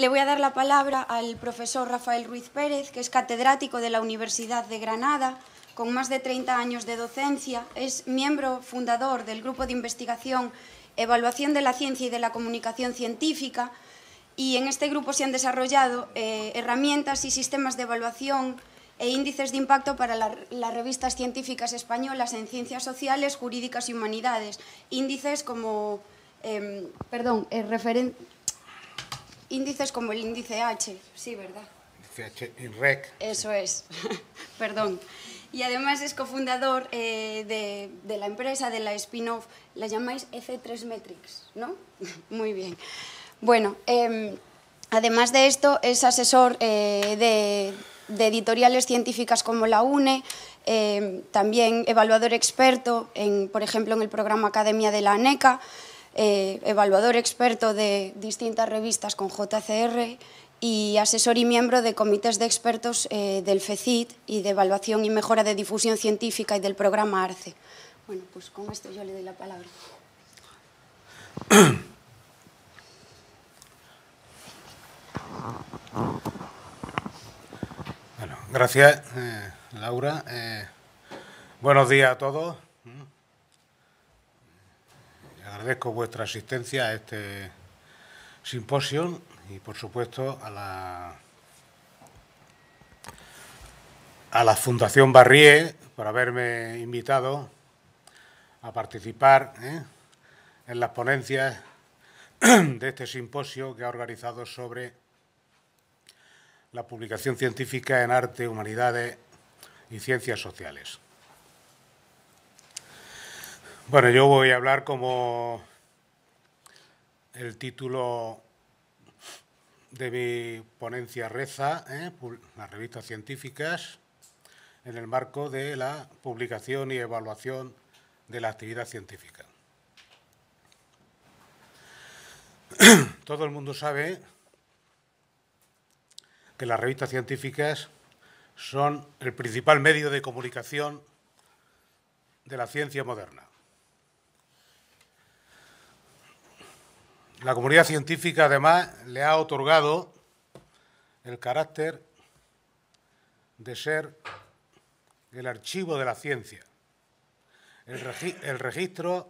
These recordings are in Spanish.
Le voy a dar la palabra al profesor Rafael Ruiz Pérez, que es catedrático de la Universidad de Granada, con más de 30 años de docencia. Es miembro fundador del Grupo de Investigación Evaluación de la Ciencia y de la Comunicación Científica, y en este grupo se han desarrollado herramientas y sistemas de evaluación e índices de impacto para las revistas científicas españolas en ciencias sociales, jurídicas y humanidades. Índices como, índices como el índice H, sí, ¿verdad? Índice H, INREC. Eso es, perdón. Y además es cofundador de la empresa, de la spin-off, la llamáis EC3 Metrics, ¿no? Muy bien. Bueno, además de esto, es asesor de editoriales científicas como la UNE, también evaluador experto, por ejemplo, en el programa Academia de la ANECA, evaluador experto de distintas revistas con JCR y asesor y miembro de comités de expertos del FECIT y de evaluación y mejora de difusión científica y del programa ARCE. Bueno, pues con esto yo le doy la palabra. Bueno, gracias, Laura. Buenos días a todos. Agradezco vuestra asistencia a este simposio y, por supuesto, a la Fundación Barrié por haberme invitado a participar en las ponencias de este simposio que ha organizado sobre la publicación científica en arte, humanidades y ciencias sociales. Bueno, yo voy a hablar como el título de mi ponencia reza, las revistas científicas en el marco de la publicación y evaluación de la actividad científica. Todo el mundo sabe que las revistas científicas son el principal medio de comunicación de la ciencia moderna. La comunidad científica, además, le ha otorgado el carácter de ser el archivo de la ciencia, el registro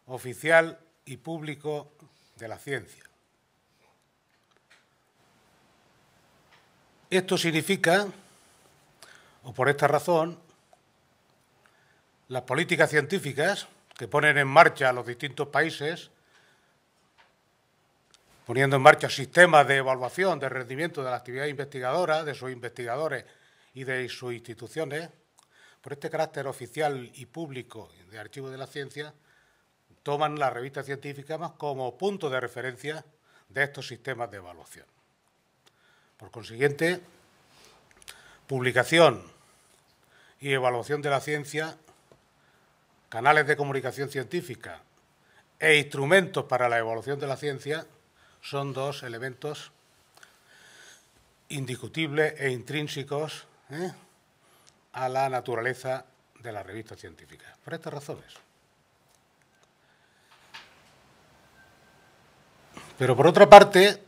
oficial y público de la ciencia. Esto significa, o por esta razón, las políticas científicas que ponen en marcha los distintos países, poniendo en marcha sistemas de evaluación de rendimiento de la actividad investigadora, de sus investigadores y de sus instituciones, por este carácter oficial y público de archivo de la ciencia, toman las revistas científicas como punto de referencia de estos sistemas de evaluación. Por consiguiente, publicación y evaluación de la ciencia, canales de comunicación científica e instrumentos para la evaluación de la ciencia son dos elementos indiscutibles e intrínsecos a la naturaleza de las revistas científicas. Por estas razones. Pero por otra parte,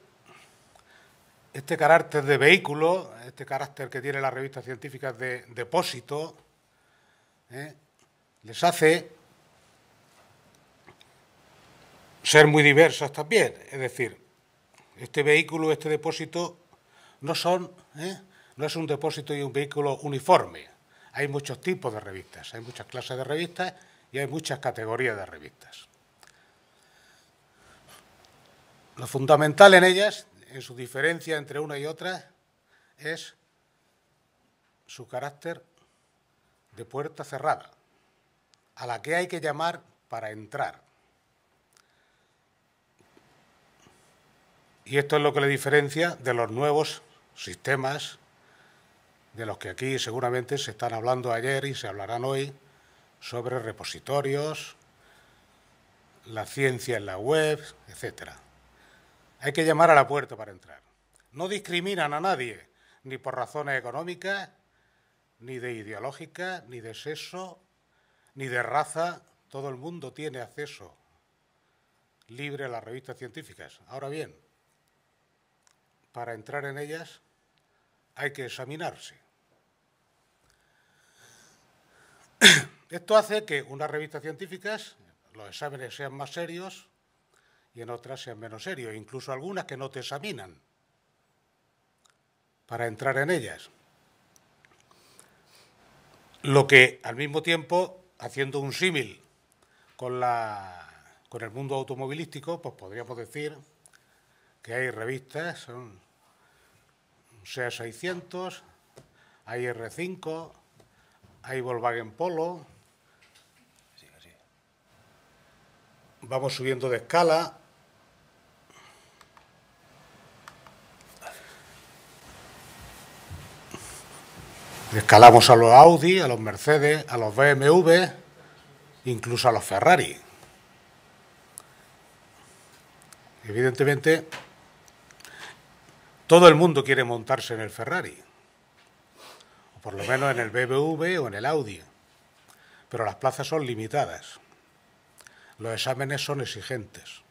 este carácter de vehículo, este carácter que tiene las revistas científicas de depósito, les hace ser muy diversas también. Es decir, este vehículo, este depósito, no es un depósito y un vehículo uniforme. Hay muchos tipos de revistas, hay muchas clases de revistas y hay muchas categorías de revistas. Lo fundamental en ellas, en su diferencia entre una y otra, es su carácter de puerta cerrada, a la que hay que llamar para entrar. Y esto es lo que le diferencia de los nuevos sistemas de los que aquí seguramente se están hablando ayer y se hablarán hoy, sobre repositorios, la ciencia en la web, etc. Hay que llamar a la puerta para entrar. No discriminan a nadie, ni por razones económicas, ni de ideológicas, ni de sexo, ni de raza. Todo el mundo tiene acceso libre a las revistas científicas. Ahora bien, para entrar en ellas hay que examinarse. Esto hace que unas revistas científicas, los exámenes sean más serios y en otras sean menos serios, incluso algunas que no te examinan para entrar en ellas. Lo que, al mismo tiempo, haciendo un símil con el mundo automovilístico, pues podríamos decir que hay revistas, son SEA 600, hay R5, hay Volkswagen Polo. Vamos subiendo de escala. Escalamos a los Audi, a los Mercedes, a los BMW, incluso a los Ferrari. Evidentemente, todo el mundo quiere montarse en el Ferrari, o por lo menos en el BMW o en el Audi, pero las plazas son limitadas, los exámenes son exigentes.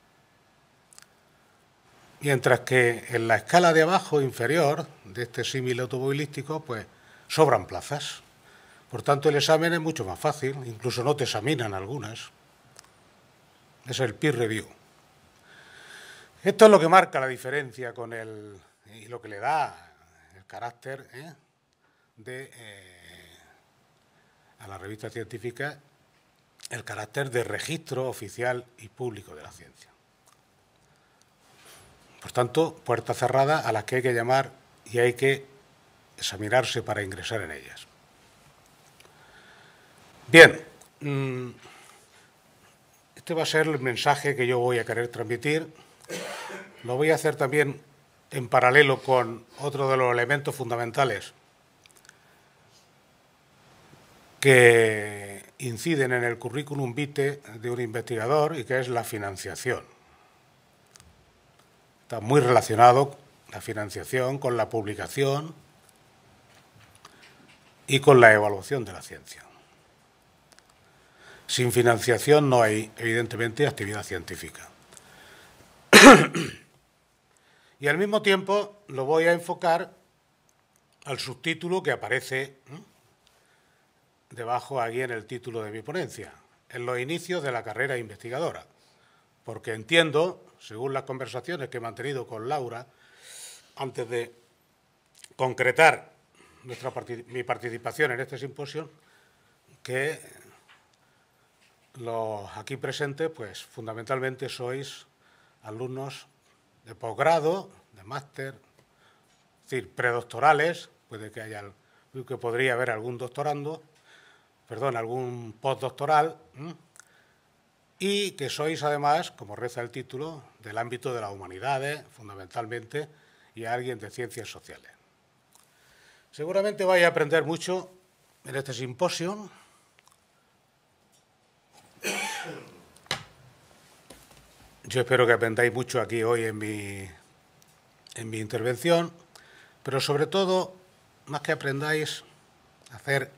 Mientras que en la escala de abajo, inferior, de este símil automovilístico, pues sobran plazas. Por tanto, el examen es mucho más fácil, incluso no te examinan algunas. Es el peer review. Esto es lo que marca la diferencia con y lo que le da el carácter a la revista científica, el carácter de registro oficial y público de la ciencia. Por tanto, puertas cerradas a las que hay que llamar y hay que examinarse para ingresar en ellas. Bien, este va a ser el mensaje que yo voy a querer transmitir. Lo voy a hacer también en paralelo con otro de los elementos fundamentales que inciden en el currículum vitae de un investigador y que es la financiación. Está muy relacionado la financiación con la publicación y con la evaluación de la ciencia. Sin financiación no hay, evidentemente, actividad científica. Y al mismo tiempo lo voy a enfocar al subtítulo que aparece debajo aquí en el título de mi ponencia, en los inicios de la carrera investigadora, porque entiendo, según las conversaciones que he mantenido con Laura, antes de concretar mi participación en este simposio, que los aquí presentes, pues fundamentalmente sois alumnos de posgrado, de máster, es decir, predoctorales, puede que haya, que podría haber algún doctorando, perdón, algún postdoctoral, y que sois además, como reza el título, del ámbito de las humanidades, fundamentalmente, y alguien de ciencias sociales. Seguramente vais a aprender mucho en este simposio. Yo espero que aprendáis mucho aquí hoy en mi intervención, pero sobre todo, más que aprendáis a hacer,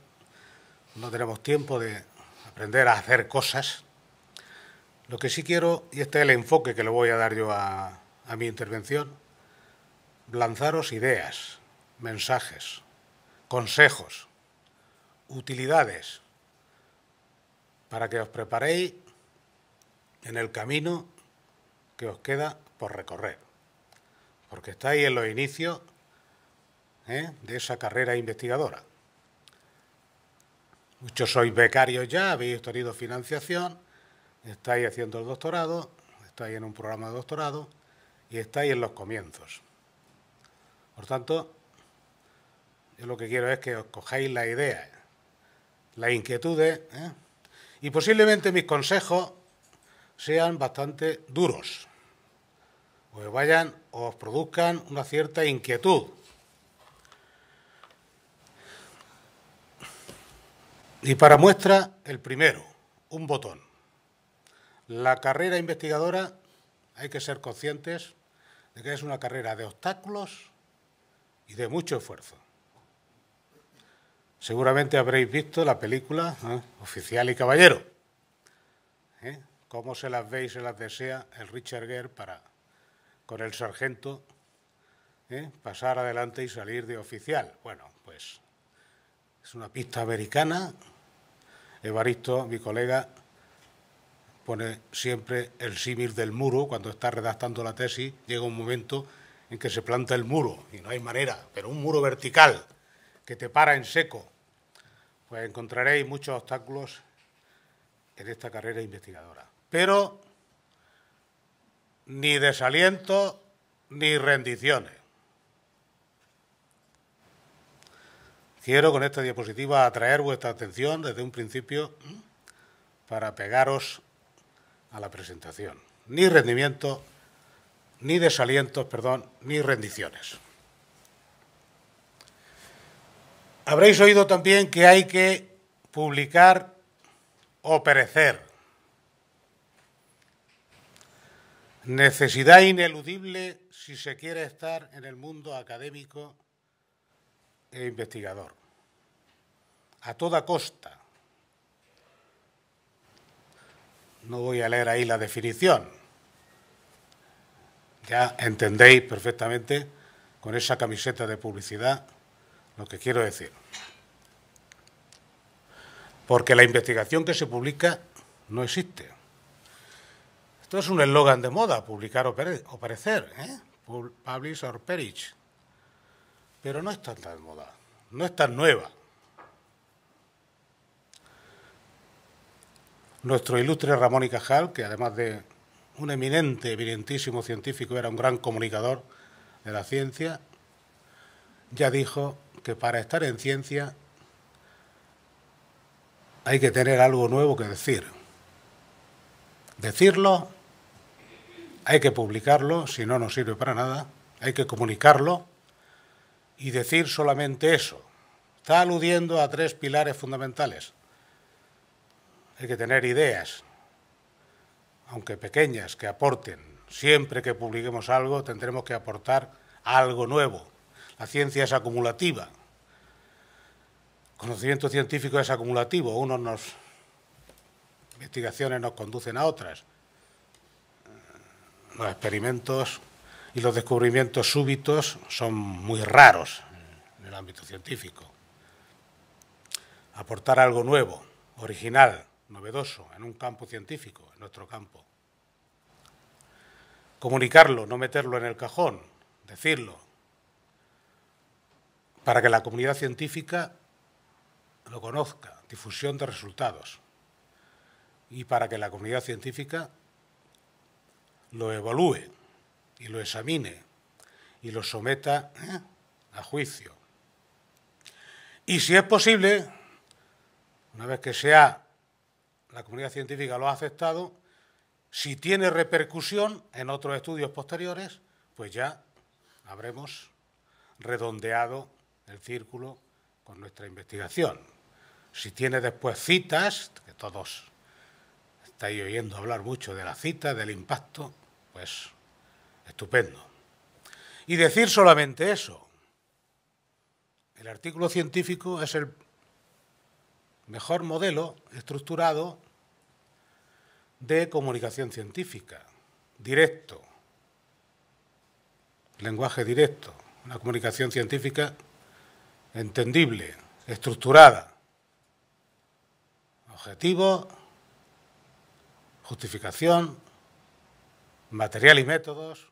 no tenemos tiempo de aprender a hacer cosas. Lo que sí quiero, y este es el enfoque que le voy a dar yo a mi intervención, lanzaros ideas, mensajes, consejos, utilidades, para que os preparéis en el camino que os queda por recorrer, porque estáis en los inicios de esa carrera investigadora. Muchos sois becarios ya, habéis tenido financiación, estáis haciendo el doctorado, estáis en un programa de doctorado y estáis en los comienzos. Por tanto, yo lo que quiero es que os cojáis las ideas, las inquietudes, y posiblemente mis consejos sean bastante duros, o os produzcan una cierta inquietud. Y para muestra, el primero, un botón. La carrera investigadora, hay que ser conscientes de que es una carrera de obstáculos y de mucho esfuerzo. Seguramente habréis visto la película Oficial y Caballero. Cómo se las ve y se las desea el Richard Gere con el sargento pasar adelante y salir de oficial. Bueno, pues es una pista americana. Evaristo, mi colega, pone siempre el símil del muro. Cuando está redactando la tesis, llega un momento en que se planta el muro y no hay manera, pero un muro vertical que te para en seco. Pues encontraréis muchos obstáculos en esta carrera investigadora. Pero ni desaliento ni rendiciones. Quiero con esta diapositiva atraer vuestra atención desde un principio para pegaros a la presentación. Ni rendimiento, ni desalientos, perdón, ni rendiciones. Habréis oído también que hay que publicar o perecer. Necesidad ineludible si se quiere estar en el mundo académico e investigador. A toda costa. No voy a leer ahí la definición. Ya entendéis perfectamente con esa camiseta de publicidad lo que quiero decir. Porque la investigación que se publica no existe. Esto es un eslogan de moda, publicar o perecer, publish or perish. Pero no es tan de moda, no es tan nueva. Nuestro ilustre Ramón y Cajal, que además de un eminentísimo científico, era un gran comunicador de la ciencia, ya dijo que para estar en ciencia hay que tener algo nuevo que decir. Decirlo, hay que publicarlo, si no, no sirve para nada, hay que comunicarlo y decir solamente eso. Está aludiendo a 3 pilares fundamentales. Hay que tener ideas, aunque pequeñas, que aporten. Siempre que publiquemos algo tendremos que aportar algo nuevo. La ciencia es acumulativa. El conocimiento científico es acumulativo. Investigaciones nos conducen a otras. Los experimentos y los descubrimientos súbitos son muy raros en el ámbito científico. Aportar algo nuevo, original, novedoso en un campo científico, en nuestro campo. Comunicarlo, no meterlo en el cajón, decirlo, para que la comunidad científica lo conozca, difusión de resultados, y para que la comunidad científica lo evalúe y lo examine y lo someta a juicio. Y si es posible, una vez que la comunidad científica lo ha aceptado, si tiene repercusión en otros estudios posteriores, pues ya habremos redondeado el círculo con nuestra investigación. Si tiene después citas, que todos estáis oyendo hablar mucho de las citas, del impacto, pues estupendo. Y decir solamente eso. El artículo científico es el mejor modelo estructurado de comunicación científica, directo, lenguaje directo, una comunicación científica entendible, estructurada, objetivo, justificación, material y métodos,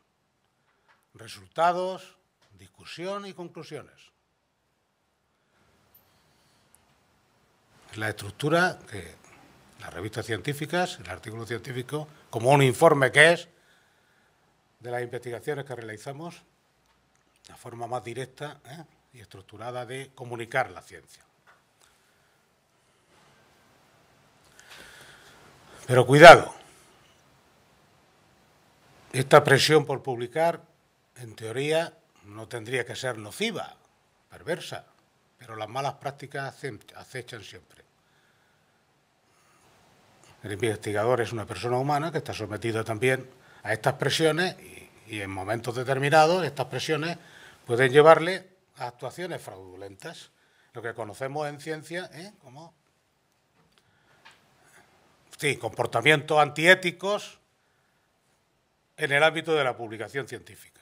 resultados, discusión y conclusiones. La estructura que las revistas científicas, el artículo científico, como un informe que es de las investigaciones que realizamos, la forma más directa y estructurada de comunicar la ciencia. Pero cuidado, esta presión por publicar, en teoría, no tendría que ser nociva, perversa, pero las malas prácticas acechan siempre. El investigador es una persona humana que está sometida también a estas presiones y en momentos determinados estas presiones pueden llevarle a actuaciones fraudulentas, lo que conocemos en ciencia como comportamientos antiéticos en el ámbito de la publicación científica.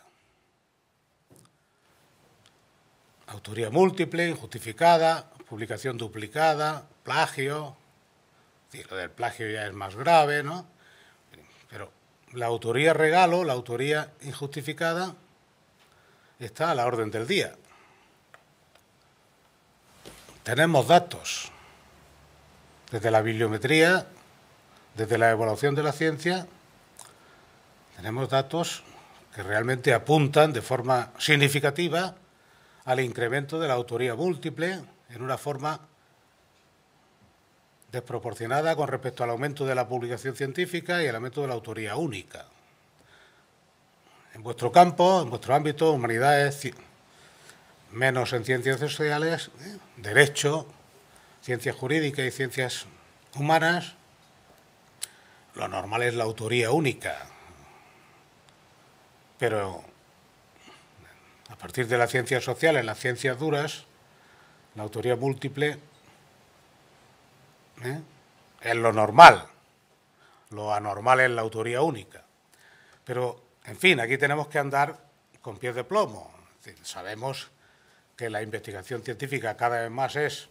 autoría múltiple, injustificada, publicación duplicada, plagio. Sí, lo del plagio ya es más grave, ¿no? Pero la autoría regalo, la autoría injustificada, está a la orden del día. Tenemos datos desde la bibliometría, desde la evaluación de la ciencia, tenemos datos que realmente apuntan de forma significativa al incremento de la autoría múltiple en una forma desproporcionada con respecto al aumento de la publicación científica y el aumento de la autoría única. En vuestro campo, en vuestro ámbito, humanidades, menos en ciencias sociales, derecho, ciencias jurídicas y ciencias humanas, lo normal es la autoría única. Pero a partir de las ciencias sociales, las ciencias duras, la autoría múltiple es lo normal. Lo anormal es la autoría única. Pero, en fin, aquí tenemos que andar con pies de plomo. Sabemos que la investigación científica cada vez más es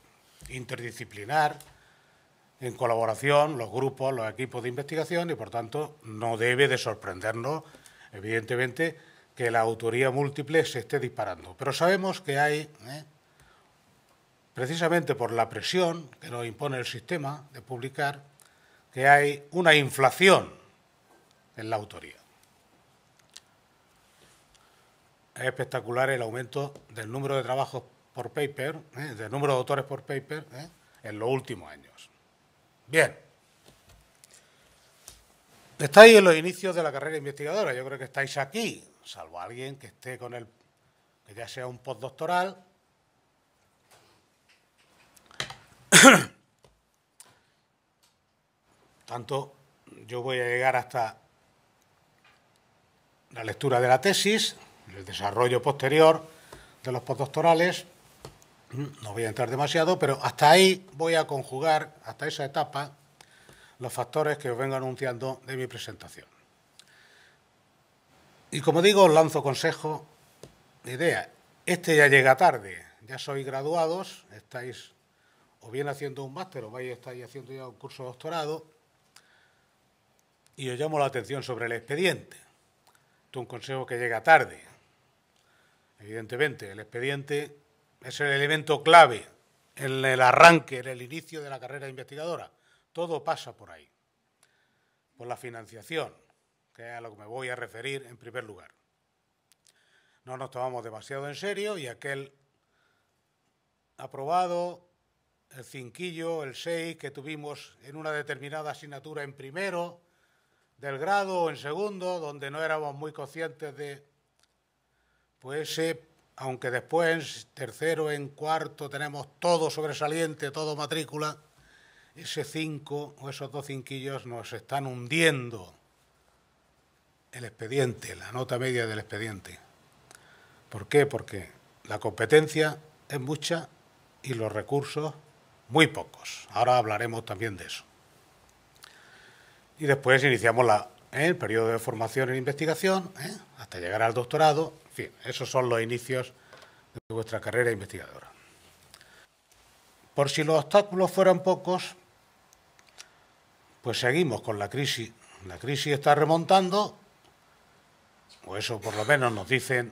interdisciplinar, en colaboración, los grupos, los equipos de investigación, y por tanto no debe de sorprendernos, evidentemente, que la autoría múltiple se esté disparando. Pero sabemos que hay, precisamente por la presión que nos impone el sistema de publicar, que hay una inflación en la autoría. Es espectacular el aumento del número de trabajos por paper, del número de autores por paper, en los últimos años. Bien. Estáis en los inicios de la carrera investigadora. Yo creo que estáis aquí, salvo alguien que esté con el, que ya sea un postdoctoral. Tanto, yo voy a llegar hasta la lectura de la tesis, el desarrollo posterior de los postdoctorales. No voy a entrar demasiado, pero hasta ahí voy a conjugar, hasta esa etapa, los factores que os vengo anunciando de mi presentación. Y como digo, os lanzo consejo, idea. Este ya llega tarde, ya sois graduados, estáis o bien haciendo un máster o estáis haciendo ya un curso de doctorado, y os llamo la atención sobre el expediente. Esto es un consejo que llega tarde. Evidentemente, el expediente es el elemento clave en el arranque, en el inicio de la carrera investigadora. Todo pasa por ahí, por la financiación, que es a lo que me voy a referir en primer lugar. No nos tomamos demasiado en serio y aquel aprobado, el 5, el 6 que tuvimos en una determinada asignatura en primero del grado o en segundo, donde no éramos muy conscientes de, pues ese, aunque después en tercero, en cuarto tenemos todo sobresaliente, todo matrícula, ese 5 o esos 2 cinquillos nos están hundiendo el expediente, la nota media del expediente. ¿Por qué? Porque la competencia es mucha y los recursos muy pocos. Ahora hablaremos también de eso. Y después iniciamos el periodo de formación en investigación, hasta llegar al doctorado. En fin, esos son los inicios de vuestra carrera investigadora. Por si los obstáculos fueran pocos, pues seguimos con la crisis. La crisis está remontando, o eso por lo menos nos dicen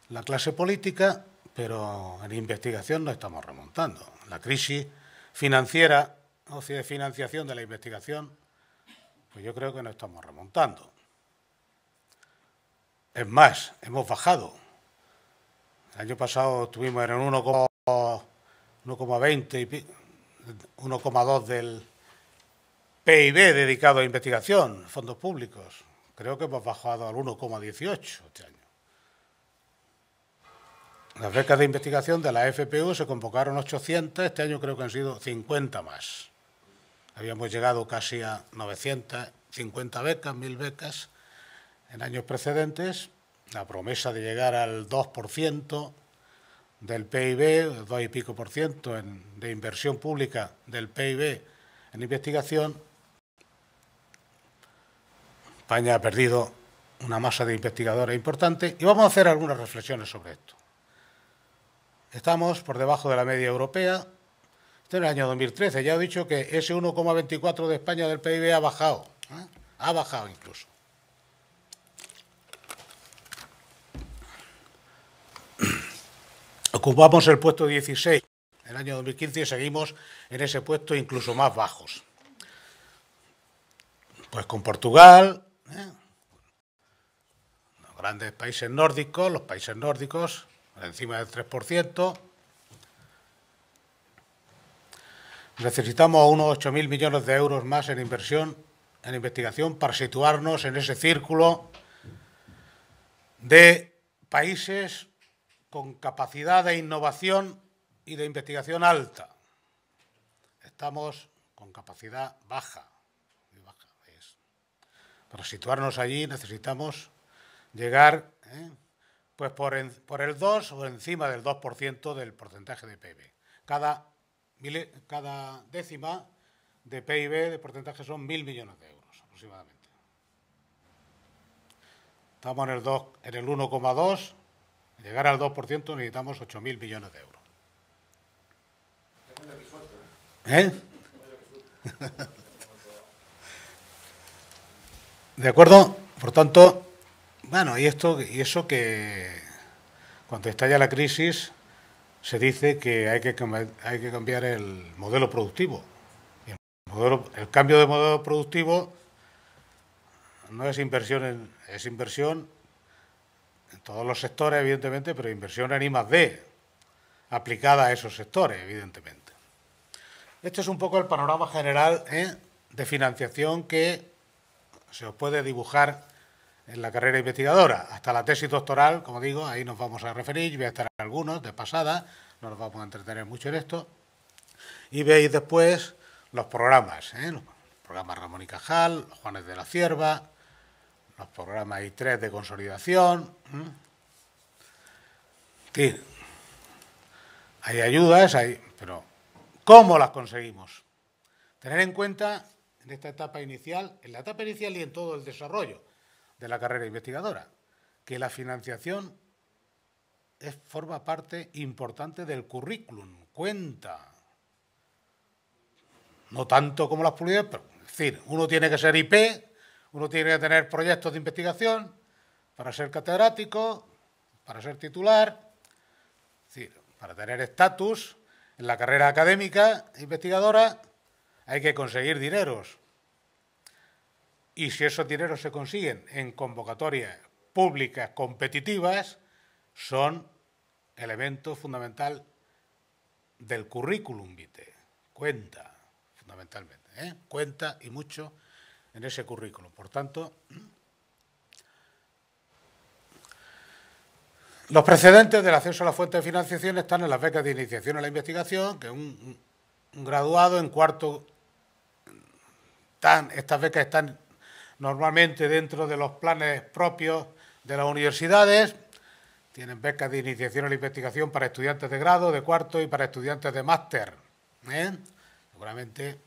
la clase política, pero en investigación no estamos remontando. La crisis financiera, o sea, de financiación de la investigación, pues yo creo que no estamos remontando. Es más, hemos bajado. El año pasado estuvimos en el 1,20 y 1,2 del PIB dedicado a investigación, fondos públicos. Creo que hemos bajado al 1,18 este año. Las becas de investigación de la FPU se convocaron 800, este año creo que han sido 50 más. Habíamos llegado casi a 950 becas, 1000 becas en años precedentes. La promesa de llegar al 2% del PIB, el 2 y pico por ciento de inversión pública del PIB en investigación. España ha perdido una masa de investigadores importante y vamos a hacer algunas reflexiones sobre esto. estamos por debajo de la media europea. Este es el año 2013. Ya he dicho que ese 1,24 de España del PIB ha bajado. Ha bajado incluso. Ocupamos el puesto 16 en el año 2015 y seguimos en ese puesto incluso más bajos. Pues con Portugal, los grandes países nórdicos, por encima del 3%. Necesitamos unos 8.000 millones de euros más en inversión, en investigación, para situarnos en ese círculo de países con capacidad de innovación y de investigación alta. Estamos con capacidad baja. Para situarnos allí necesitamos llegar pues por el 2 o encima del 2% del porcentaje de PIB. Cada décima de PIB de porcentaje son 1.000 millones de euros aproximadamente. Estamos en el 1,2. Llegar al 2% necesitamos 8.000 millones de euros. ¿De acuerdo? Por tanto, bueno, y eso que cuando estalla la crisis se dice que hay que cambiar el modelo productivo. El cambio de modelo productivo no es inversión, es inversión en todos los sectores, evidentemente, pero inversión en I+D, aplicada a esos sectores, evidentemente. Este es un poco el panorama general de financiación que se os puede dibujar en la carrera investigadora. Hasta la tesis doctoral, como digo, ahí nos vamos a referir, voy a estar algunos de pasada, no nos vamos a entretener mucho en esto. Y veis después los programas, los programas Ramón y Cajal, los Juanes de la Cierva, los programas I3 de consolidación. Sí, hay ayudas, pero ¿cómo las conseguimos? Tener en cuenta en esta etapa inicial, y en todo el desarrollo de la carrera investigadora, que la financiación forma parte importante del currículum, cuenta. No tanto como las publicidades, pero es decir, uno tiene que ser IP, uno tiene que tener proyectos de investigación para ser catedrático, para ser titular, es decir, para tener estatus en la carrera académica investigadora hay que conseguir dineros. Y si esos dineros se consiguen en convocatorias públicas competitivas, son elemento fundamental del currículum vitae. Cuenta, fundamentalmente, cuenta y mucho en ese currículum. Por tanto, los precedentes del acceso a la fuente de financiación están en las becas de iniciación a la investigación, que un graduado en cuarto, estas becas están normalmente dentro de los planes propios de las universidades. Tienen becas de iniciación a la investigación para estudiantes de grado, de cuarto y para estudiantes de máster. Seguramente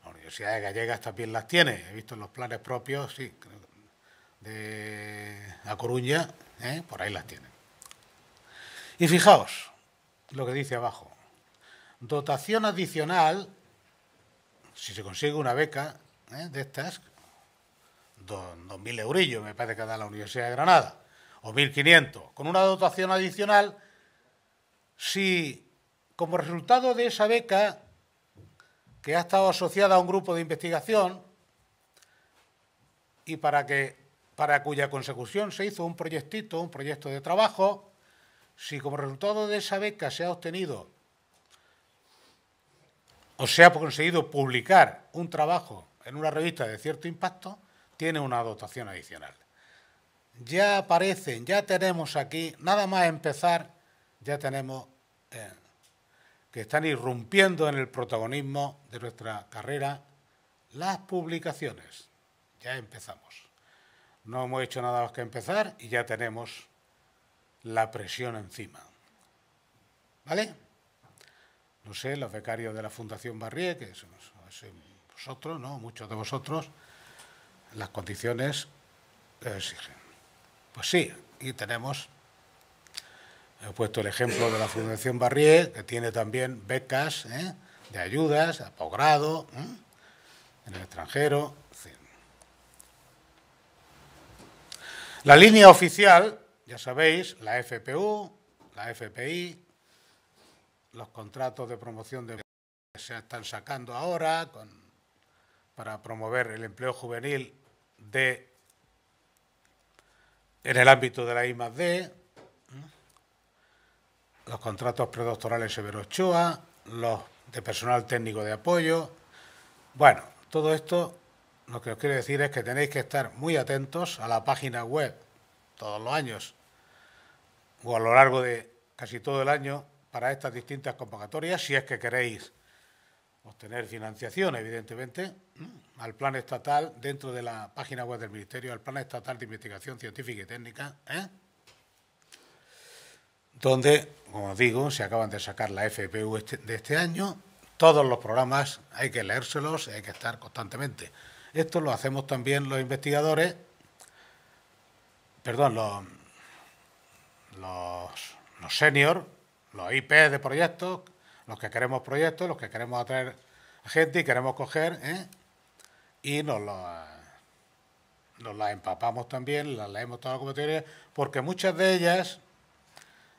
las universidades gallegas también las tiene. He visto en los planes propios, sí, de A Coruña, por ahí las tienen. Y fijaos lo que dice abajo. Dotación adicional, si se consigue una beca de estas, 2.000 eurillos me parece que da la Universidad de Granada, o 1.500, con una dotación adicional, si como resultado de esa beca, que ha estado asociada a un grupo de investigación y para cuya consecución se hizo un proyecto de trabajo, si como resultado de esa beca se ha obtenido o se ha conseguido publicar un trabajo en una revista de cierto impacto, tiene una dotación adicional. Ya aparecen, ya tenemos aquí, nada más empezar, ya tenemos que están irrumpiendo en el protagonismo de nuestra carrera las publicaciones. Ya empezamos. No hemos hecho nada más que empezar y ya tenemos la presión encima. ¿Vale? No sé, los becarios de la Fundación Barrié, que son vosotros, ¿no? Muchos de vosotros, las condiciones que exigen. Pues sí, y tenemos He puesto el ejemplo de la Fundación Barrié, que tiene también becas de ayudas, a posgrado, en el extranjero. La línea oficial, ya sabéis, la FPU, la FPI, los contratos de promoción que se están sacando ahora para promover el empleo juvenil en el ámbito de la I+D, los contratos predoctorales Severo Ochoa, los de personal técnico de apoyo. Bueno, todo esto lo que os quiero decir es que tenéis que estar muy atentos a la página web todos los años o a lo largo de casi todo el año para estas distintas convocatorias, si es que queréis obtener financiación, evidentemente, al plan estatal, dentro de la página web del Ministerio, al Plan Estatal de Investigación Científica y Técnica, donde, como os digo, se acaban de sacar la FPU de este año. Todos los programas hay que leérselos y hay que estar constantemente. Esto lo hacemos también los investigadores, perdón, los seniors, los IP de proyectos, los que queremos proyectos, los que queremos atraer a gente y queremos coger, y nos las empapamos también, las leemos todas las convocatorias, porque muchas de ellas,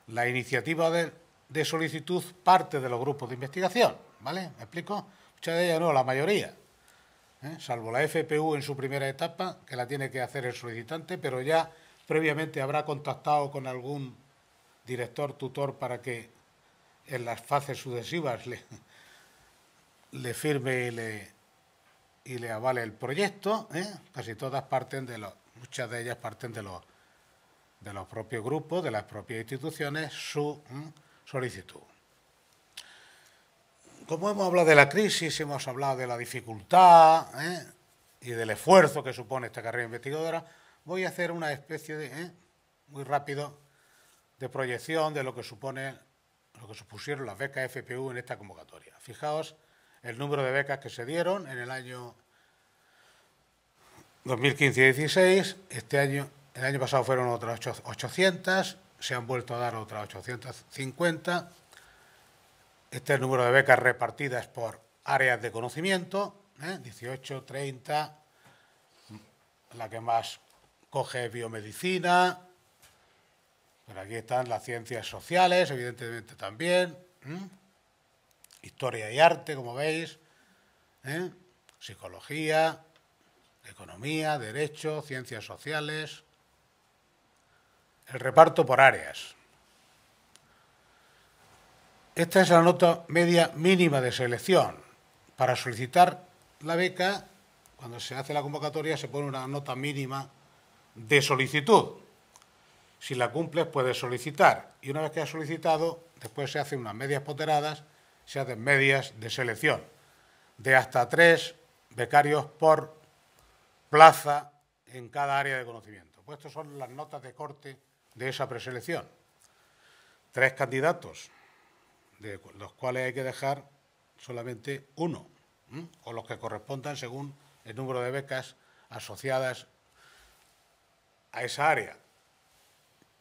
la iniciativa de solicitud parte de los grupos de investigación, ¿vale? ¿Me explico? Muchas de ellas no, la mayoría, salvo la FPU en su primera etapa, que la tiene que hacer el solicitante, pero ya previamente habrá contactado con algún director, tutor, para que en las fases sucesivas le firme y le avale el proyecto. Casi todas muchas de ellas parten de los propios grupos, de las propias instituciones, su solicitud. Como hemos hablado de la crisis, hemos hablado de la dificultad y del esfuerzo que supone esta carrera investigadora, voy a hacer una especie de, muy rápido, de proyección de lo que supusieron las becas FPU en esta convocatoria. Fijaos el número de becas que se dieron en el año 2015 y 2016. El año pasado fueron otras 800, se han vuelto a dar otras 850. Este es el número de becas repartidas por áreas de conocimiento, 18, 30, la que más coge es biomedicina. Por aquí están las ciencias sociales, evidentemente también, historia y arte, como veis, psicología, economía, derecho, ciencias sociales. El reparto por áreas. Esta es la nota media mínima de selección. Para solicitar la beca, cuando se hace la convocatoria, se pone una nota mínima de solicitud. Si la cumples, puedes solicitar. Y una vez que has solicitado, después se hacen unas medias ponderadas, se hacen medias de selección, de hasta 3 becarios por plaza en cada área de conocimiento. Pues estas son las notas de corte de esa preselección. 3 candidatos, de los cuales hay que dejar solamente uno, o los que correspondan según el número de becas asociadas a esa área.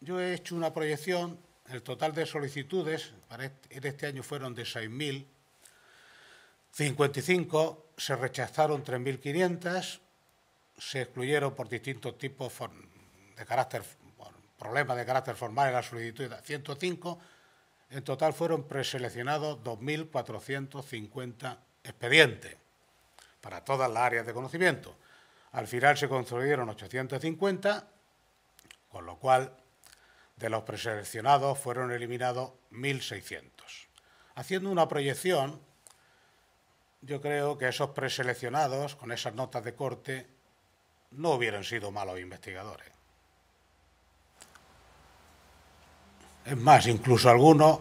Yo he hecho una proyección, el total de solicitudes en este año fueron de 6.055, se rechazaron 3.500, se excluyeron por distintos tipos de problemas de carácter formal en la solicitud 105, en total fueron preseleccionados 2.450 expedientes para todas las áreas de conocimiento. Al final se concedieron 850, con lo cual de los preseleccionados fueron eliminados 1.600. Haciendo una proyección, yo creo que esos preseleccionados, con esas notas de corte, no hubieran sido malos investigadores. Es más, incluso algunos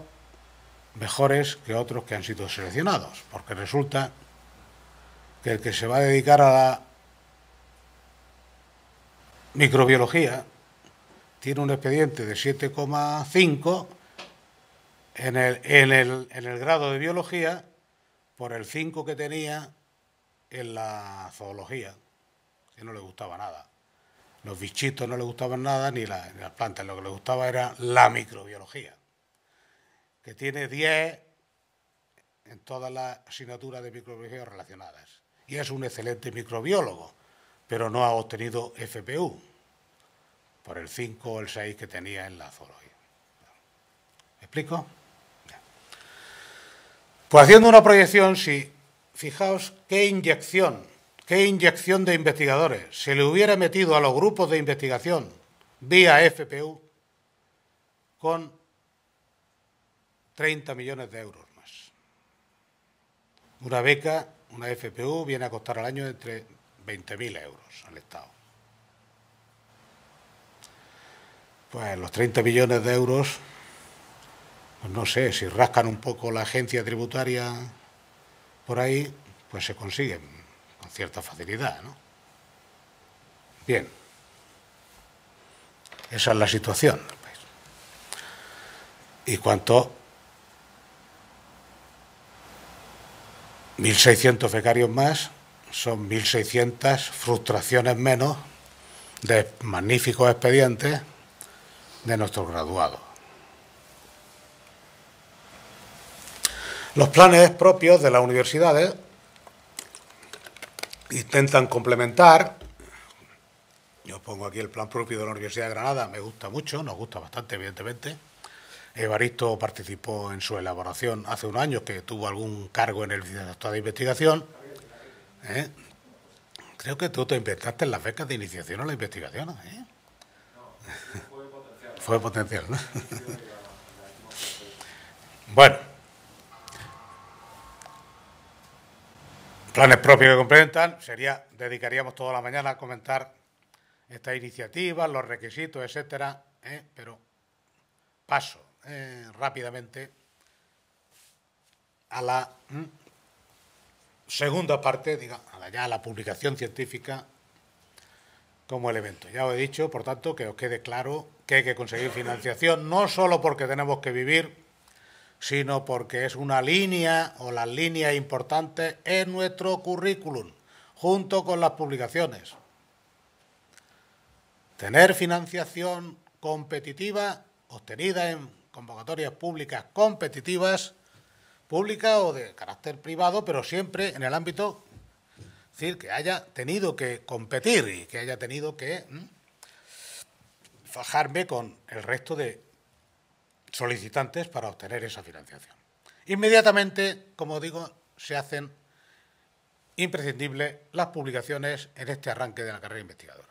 mejores que otros que han sido seleccionados, porque resulta que el que se va a dedicar a la microbiología tiene un expediente de 7,5 en el grado de biología por el 5 que tenía en la zoología, que no le gustaba nada. Los bichitos no le gustaban nada, ni las plantas, lo que le gustaba era la microbiología. que tiene 10 en todas las asignaturas de microbiología relacionadas. Y es un excelente microbiólogo, pero no ha obtenido FPU por el 5 o el 6 que tenía en la zoología. ¿Me explico? Pues haciendo una proyección, si fijaos qué inyección de investigadores se le hubiera metido a los grupos de investigación vía FPU con 30 millones de euros más. Una beca, una FPU, viene a costar al año entre 20.000 euros al Estado. Pues los 30 millones de euros, pues no sé, si rascan un poco la agencia tributaria por ahí, pues se consiguen con cierta facilidad, ¿no? Bien, esa es la situación del país. Y cuanto 1.600 becarios más, son 1.600 frustraciones menos de magníficos expedientes de nuestros graduados. Los planes propios de las universidades intentan complementar. Yo pongo aquí el plan propio de la Universidad de Granada, me gusta mucho, nos gusta bastante, evidentemente. Evaristo participó en su elaboración hace un año, que tuvo algún cargo en el Vicerrectorado de Investigación. Creo que tú te inventaste en las becas de iniciación a la investigación, ¿eh? Fue potencial, ¿no? Bueno. Planes propios que complementan, dedicaríamos toda la mañana a comentar estas iniciativas, los requisitos, etcétera, pero paso rápidamente a la segunda parte, digamos, ya a la publicación científica como elemento. Ya os he dicho, por tanto, que os quede claro que hay que conseguir financiación, no solo porque tenemos que vivir, sino porque es una línea o las líneas importantes en nuestro currículum, junto con las publicaciones. Tener financiación competitiva, obtenida en convocatorias públicas competitivas, públicas o de carácter privado, pero siempre en el ámbito, es decir, que haya tenido que competir y que haya tenido que fajarme con el resto de solicitantes para obtener esa financiación. Inmediatamente, como digo, se hacen imprescindibles las publicaciones en este arranque de la carrera investigadora.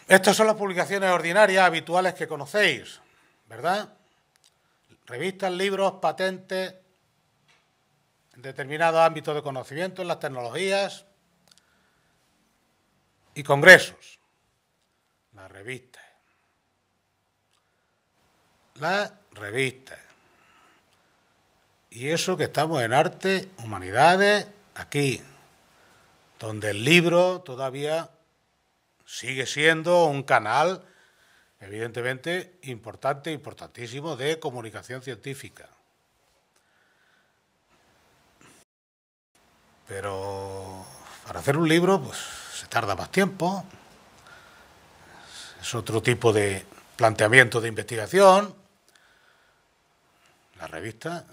Estas son las publicaciones ordinarias, habituales que conocéis, ¿verdad? Revistas, libros, patentes, en determinados ámbitos de conocimiento, en las tecnologías y congresos. Las revistas. Las revistas. Y eso que estamos en arte, humanidades, aquí, donde el libro todavía sigue siendo un canal, evidentemente, importante, importantísimo, de comunicación científica. Pero para hacer un libro, pues se tarda más tiempo, es otro tipo de planteamiento de investigación. La revista,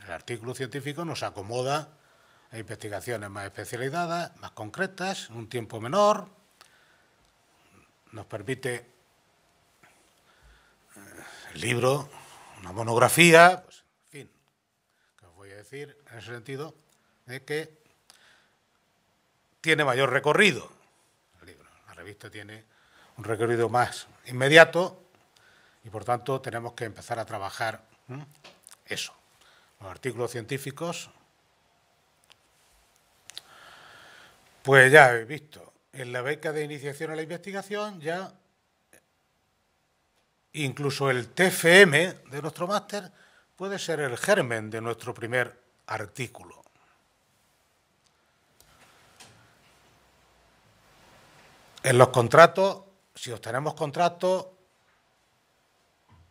el artículo científico nos acomoda a investigaciones más especializadas, más concretas, en un tiempo menor, nos permite el libro, una monografía, pues, en fin, que os voy a decir en ese sentido, de que tiene mayor recorrido el libro. La revista tiene un recorrido más inmediato y, por tanto, tenemos que empezar a trabajar eso. Los artículos científicos, pues ya habéis visto, en la beca de iniciación a la investigación ya incluso el TFM de nuestro máster puede ser el germen de nuestro primer artículo. En los contratos, si obtenemos contratos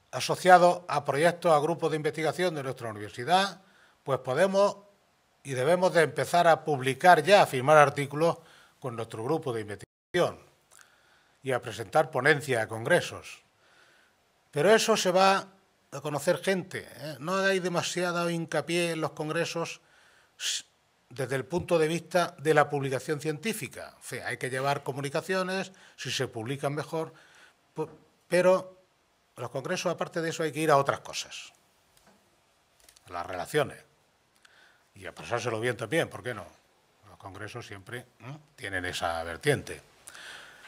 asociados a proyectos, a grupos de investigación de nuestra universidad, pues podemos y debemos de empezar a publicar ya, a firmar artículos con nuestro grupo de investigación y a presentar ponencias a congresos. Pero eso se va a conocer gente, no hagáis demasiado hincapié en los congresos desde el punto de vista de la publicación científica. O sea, hay que llevar comunicaciones, si se publican mejor, pero los congresos, aparte de eso, hay que ir a otras cosas, a las relaciones, y a pasárselo bien también, ¿por qué no? Los congresos siempre tienen esa vertiente,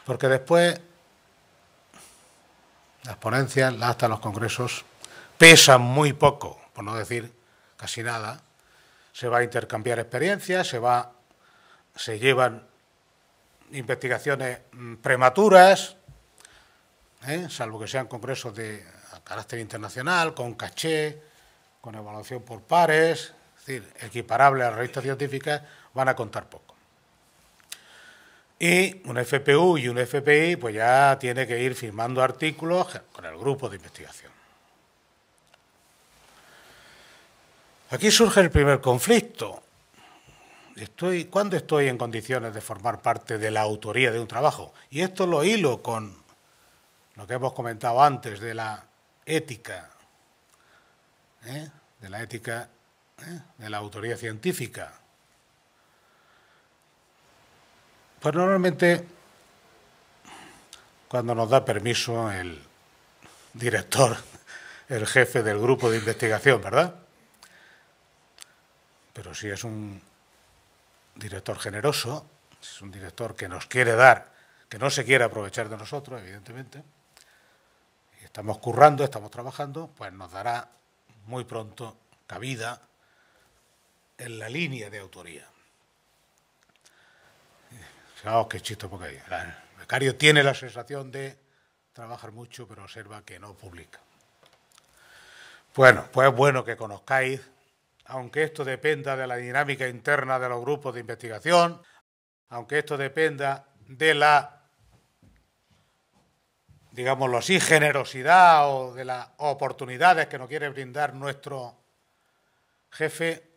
porque después las ponencias, las actas de los congresos, pesan muy poco, por no decir casi nada. Se va a intercambiar experiencias, se llevan investigaciones prematuras, salvo que sean congresos de carácter internacional, con caché, con evaluación por pares, es decir, equiparables a las revistas científicas, van a contar poco. Y un FPU y un FPI pues ya tiene que ir firmando artículos con el grupo de investigación. Aquí surge el primer conflicto. ¿Cuándo estoy en condiciones de formar parte de la autoría de un trabajo? Y esto lo hilo con lo que hemos comentado antes de la ética, de la autoría científica. Pues normalmente, cuando nos da permiso el director, el jefe del grupo de investigación, ¿verdad? Pero si es un director generoso, si es un director que nos quiere dar, que no se quiere aprovechar de nosotros, evidentemente, y estamos currando, estamos trabajando, pues nos dará muy pronto cabida en la línea de autoría. Fijaos qué chiste porque hay. El becario tiene la sensación de trabajar mucho, pero observa que no publica. Bueno, pues es bueno que conozcáis, aunque esto dependa de la dinámica interna de los grupos de investigación, aunque esto dependa de la, digámoslo así, generosidad o de las oportunidades que nos quiere brindar nuestro jefe,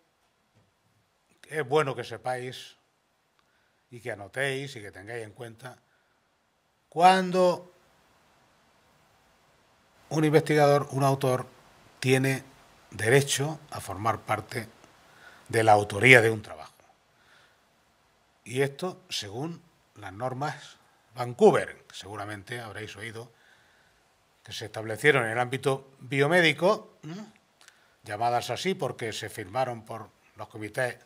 es bueno que sepáis y que anotéis y que tengáis en cuenta cuando un investigador, un autor, tiene derecho a formar parte de la autoría de un trabajo. Y esto según las normas Vancouver, que seguramente habréis oído, que se establecieron en el ámbito biomédico, llamadas así porque se firmaron por los comités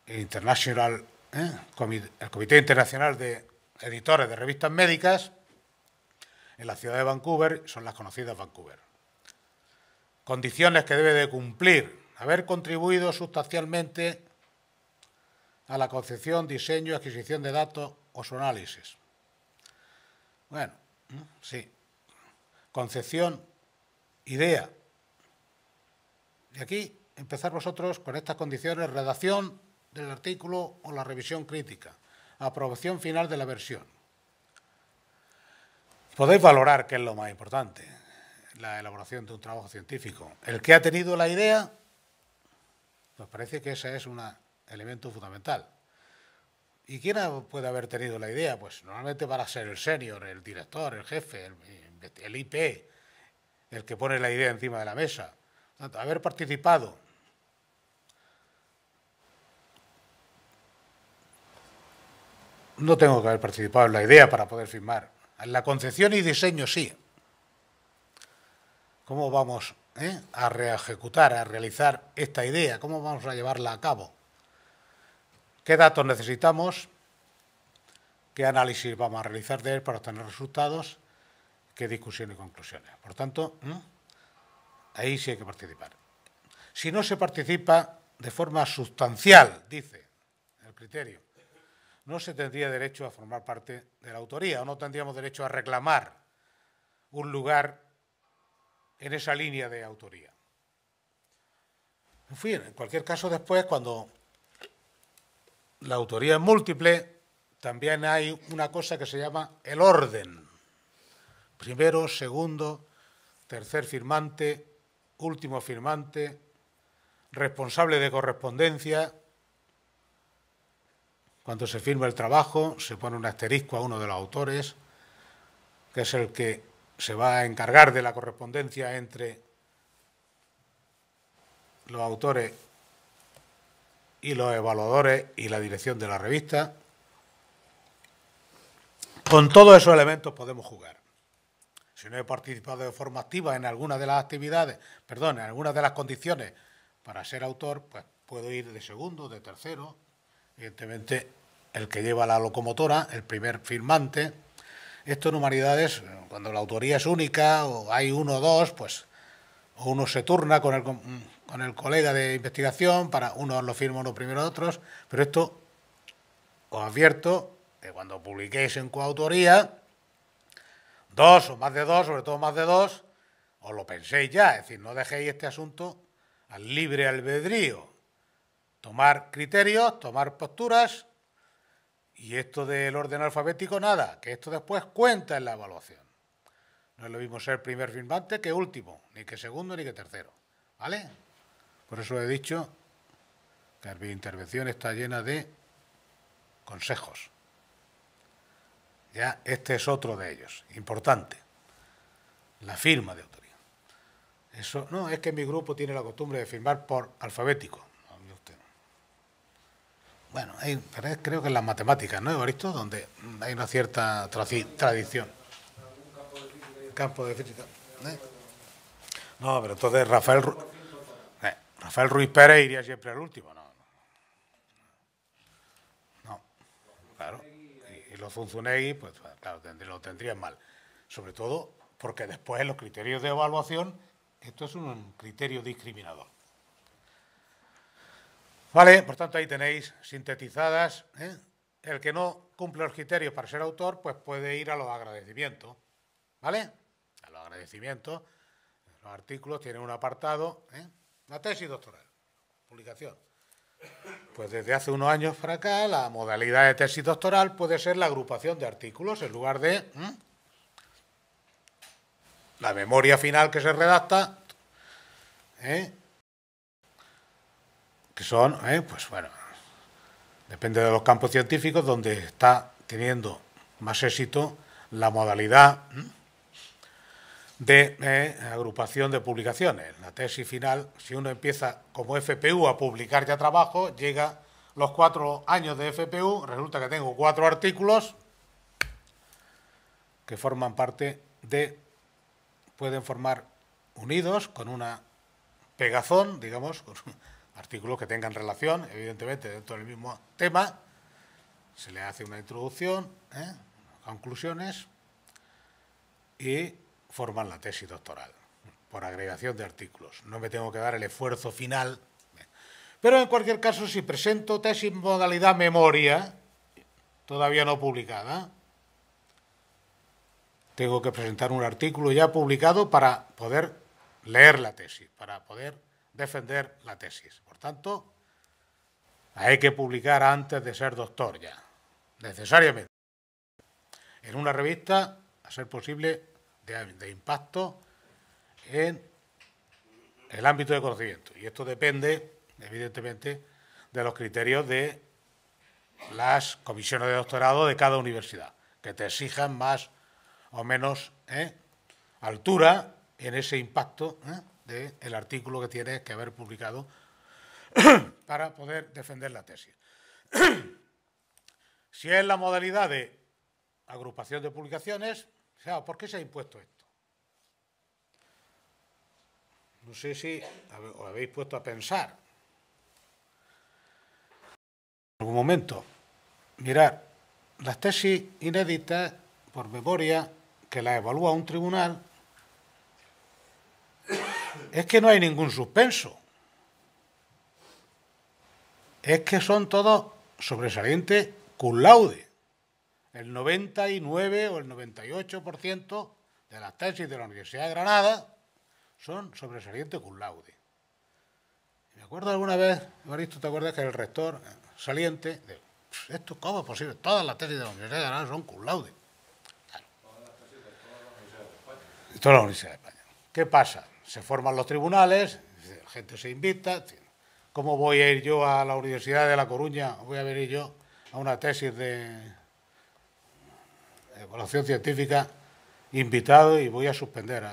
internacional, el Comité Internacional de Editores de Revistas Médicas, en la ciudad de Vancouver, son las conocidas Vancouver. Condiciones que debe de cumplir: haber contribuido sustancialmente a la concepción, diseño y adquisición de datos o su análisis. Bueno, sí. Concepción, idea. Y aquí empezar vosotros con estas condiciones: redacción del artículo o la revisión crítica, aprobación final de la versión. Podéis valorar qué es lo más importante, la elaboración de un trabajo científico. El que ha tenido la idea, pues parece que ese es un elemento fundamental. ¿Y quién puede haber tenido la idea? Pues normalmente para ser el senior, el director, el jefe, el IP, el que pone la idea encima de la mesa. Haber participado. No tengo que haber participado en la idea para poder firmar. En la concepción y diseño sí. ¿Cómo vamos a reejecutar, a realizar esta idea? ¿Cómo vamos a llevarla a cabo? ¿Qué datos necesitamos? ¿Qué análisis vamos a realizar de él para obtener resultados? ¿Qué discusión y conclusiones? Por tanto, ahí sí hay que participar. Si no se participa de forma sustancial, dice el criterio, no se tendría derecho a formar parte de la autoría, o no tendríamos derecho a reclamar un lugar en esa línea de autoría. En fin, en cualquier caso, después, cuando la autoría es múltiple, también hay una cosa que se llama el orden. Primero, segundo, tercer firmante, último firmante, responsable de correspondencia. Cuando se firma el trabajo, se pone un asterisco a uno de los autores, que es el que se va a encargar de la correspondencia entre los autores y los evaluadores y la dirección de la revista. Con todos esos elementos podemos jugar. Si no he participado de forma activa en alguna de las actividades, perdón, en algunas de las condiciones para ser autor, pues puedo ir de segundo, de tercero. Evidentemente, el que lleva la locomotora, el primer firmante. Esto en humanidades, cuando la autoría es única o hay uno o dos, pues o uno se turna con el colega de investigación, para unos lo firma uno primero otros, pero esto os advierto que cuando publiquéis en coautoría, dos o más de dos, sobre todo más de dos, os lo penséis ya, es decir, no dejéis este asunto al libre albedrío. Tomar criterios, tomar posturas, y esto del orden alfabético, nada, que esto después cuenta en la evaluación. No es lo mismo ser primer firmante que último, ni que segundo ni que tercero, ¿vale? Por eso he dicho que mi intervención está llena de consejos. Ya este es otro de ellos, importante, la firma de autoría. Eso no es que mi grupo tiene la costumbre de firmar por alfabético. Bueno, creo que en las matemáticas, ¿no, Evaristo? Donde hay una cierta tradición. Campo de física. No, pero entonces Rafael Ruiz Pérez iría siempre al último, no, claro. Y los Zunzunegui, pues claro, lo tendrían mal. Sobre todo porque después en los criterios de evaluación, esto es un criterio discriminador. Vale, por tanto ahí tenéis sintetizadas. El que no cumple los criterios para ser autor, pues puede ir a los agradecimientos. ¿Vale? A los agradecimientos. Los artículos tienen un apartado, la tesis doctoral, publicación. Pues desde hace unos años para acá, la modalidad de tesis doctoral puede ser la agrupación de artículos en lugar de la memoria final que se redacta, que son, pues bueno, depende de los campos científicos donde está teniendo más éxito la modalidad de agrupación de publicaciones. La tesis final, si uno empieza como FPU a publicar ya trabajo, llega los 4 años de FPU, resulta que tengo 4 artículos que forman parte de, pueden formar unidos con una pegazón, digamos, con artículos que tengan relación, evidentemente, dentro del mismo tema. Se le hace una introducción, conclusiones, y forman la tesis doctoral por agregación de artículos. No me tengo que dar el esfuerzo final. Pero en cualquier caso, si presento tesis modalidad memoria, todavía no publicada, tengo que presentar un artículo ya publicado para poder leer la tesis, para poder defender la tesis. Por tanto, hay que publicar antes de ser doctor ya, necesariamente. En una revista, a ser posible, de impacto en el ámbito de conocimiento. Y esto depende, evidentemente, de los criterios de las comisiones de doctorado de cada universidad, que te exijan más o menos altura en ese impacto del artículo que tienes que haber publicado para poder defender la tesis. Si es la modalidad de agrupación de publicaciones, ¿por qué se ha impuesto esto? No sé si os habéis puesto a pensar en algún momento. Mirad, las tesis inéditas por memoria que las evalúa un tribunal, es que no hay ningún suspenso. Es que son todos sobresalientes cum laude. El 99 o el 98% de las tesis de la Universidad de Granada son sobresalientes cum laude. Me acuerdo alguna vez, Evaristo, ¿te acuerdas que el rector saliente, esto cómo es posible? Todas las tesis de la Universidad de Granada son cum laude. Claro. Todas las universidades de España. ¿Qué pasa? Se forman los tribunales, la gente se invita. ¿Cómo voy a ir yo a la Universidad de La Coruña? ¿Voy a venir yo a una tesis de evaluación científica invitado y voy a suspender,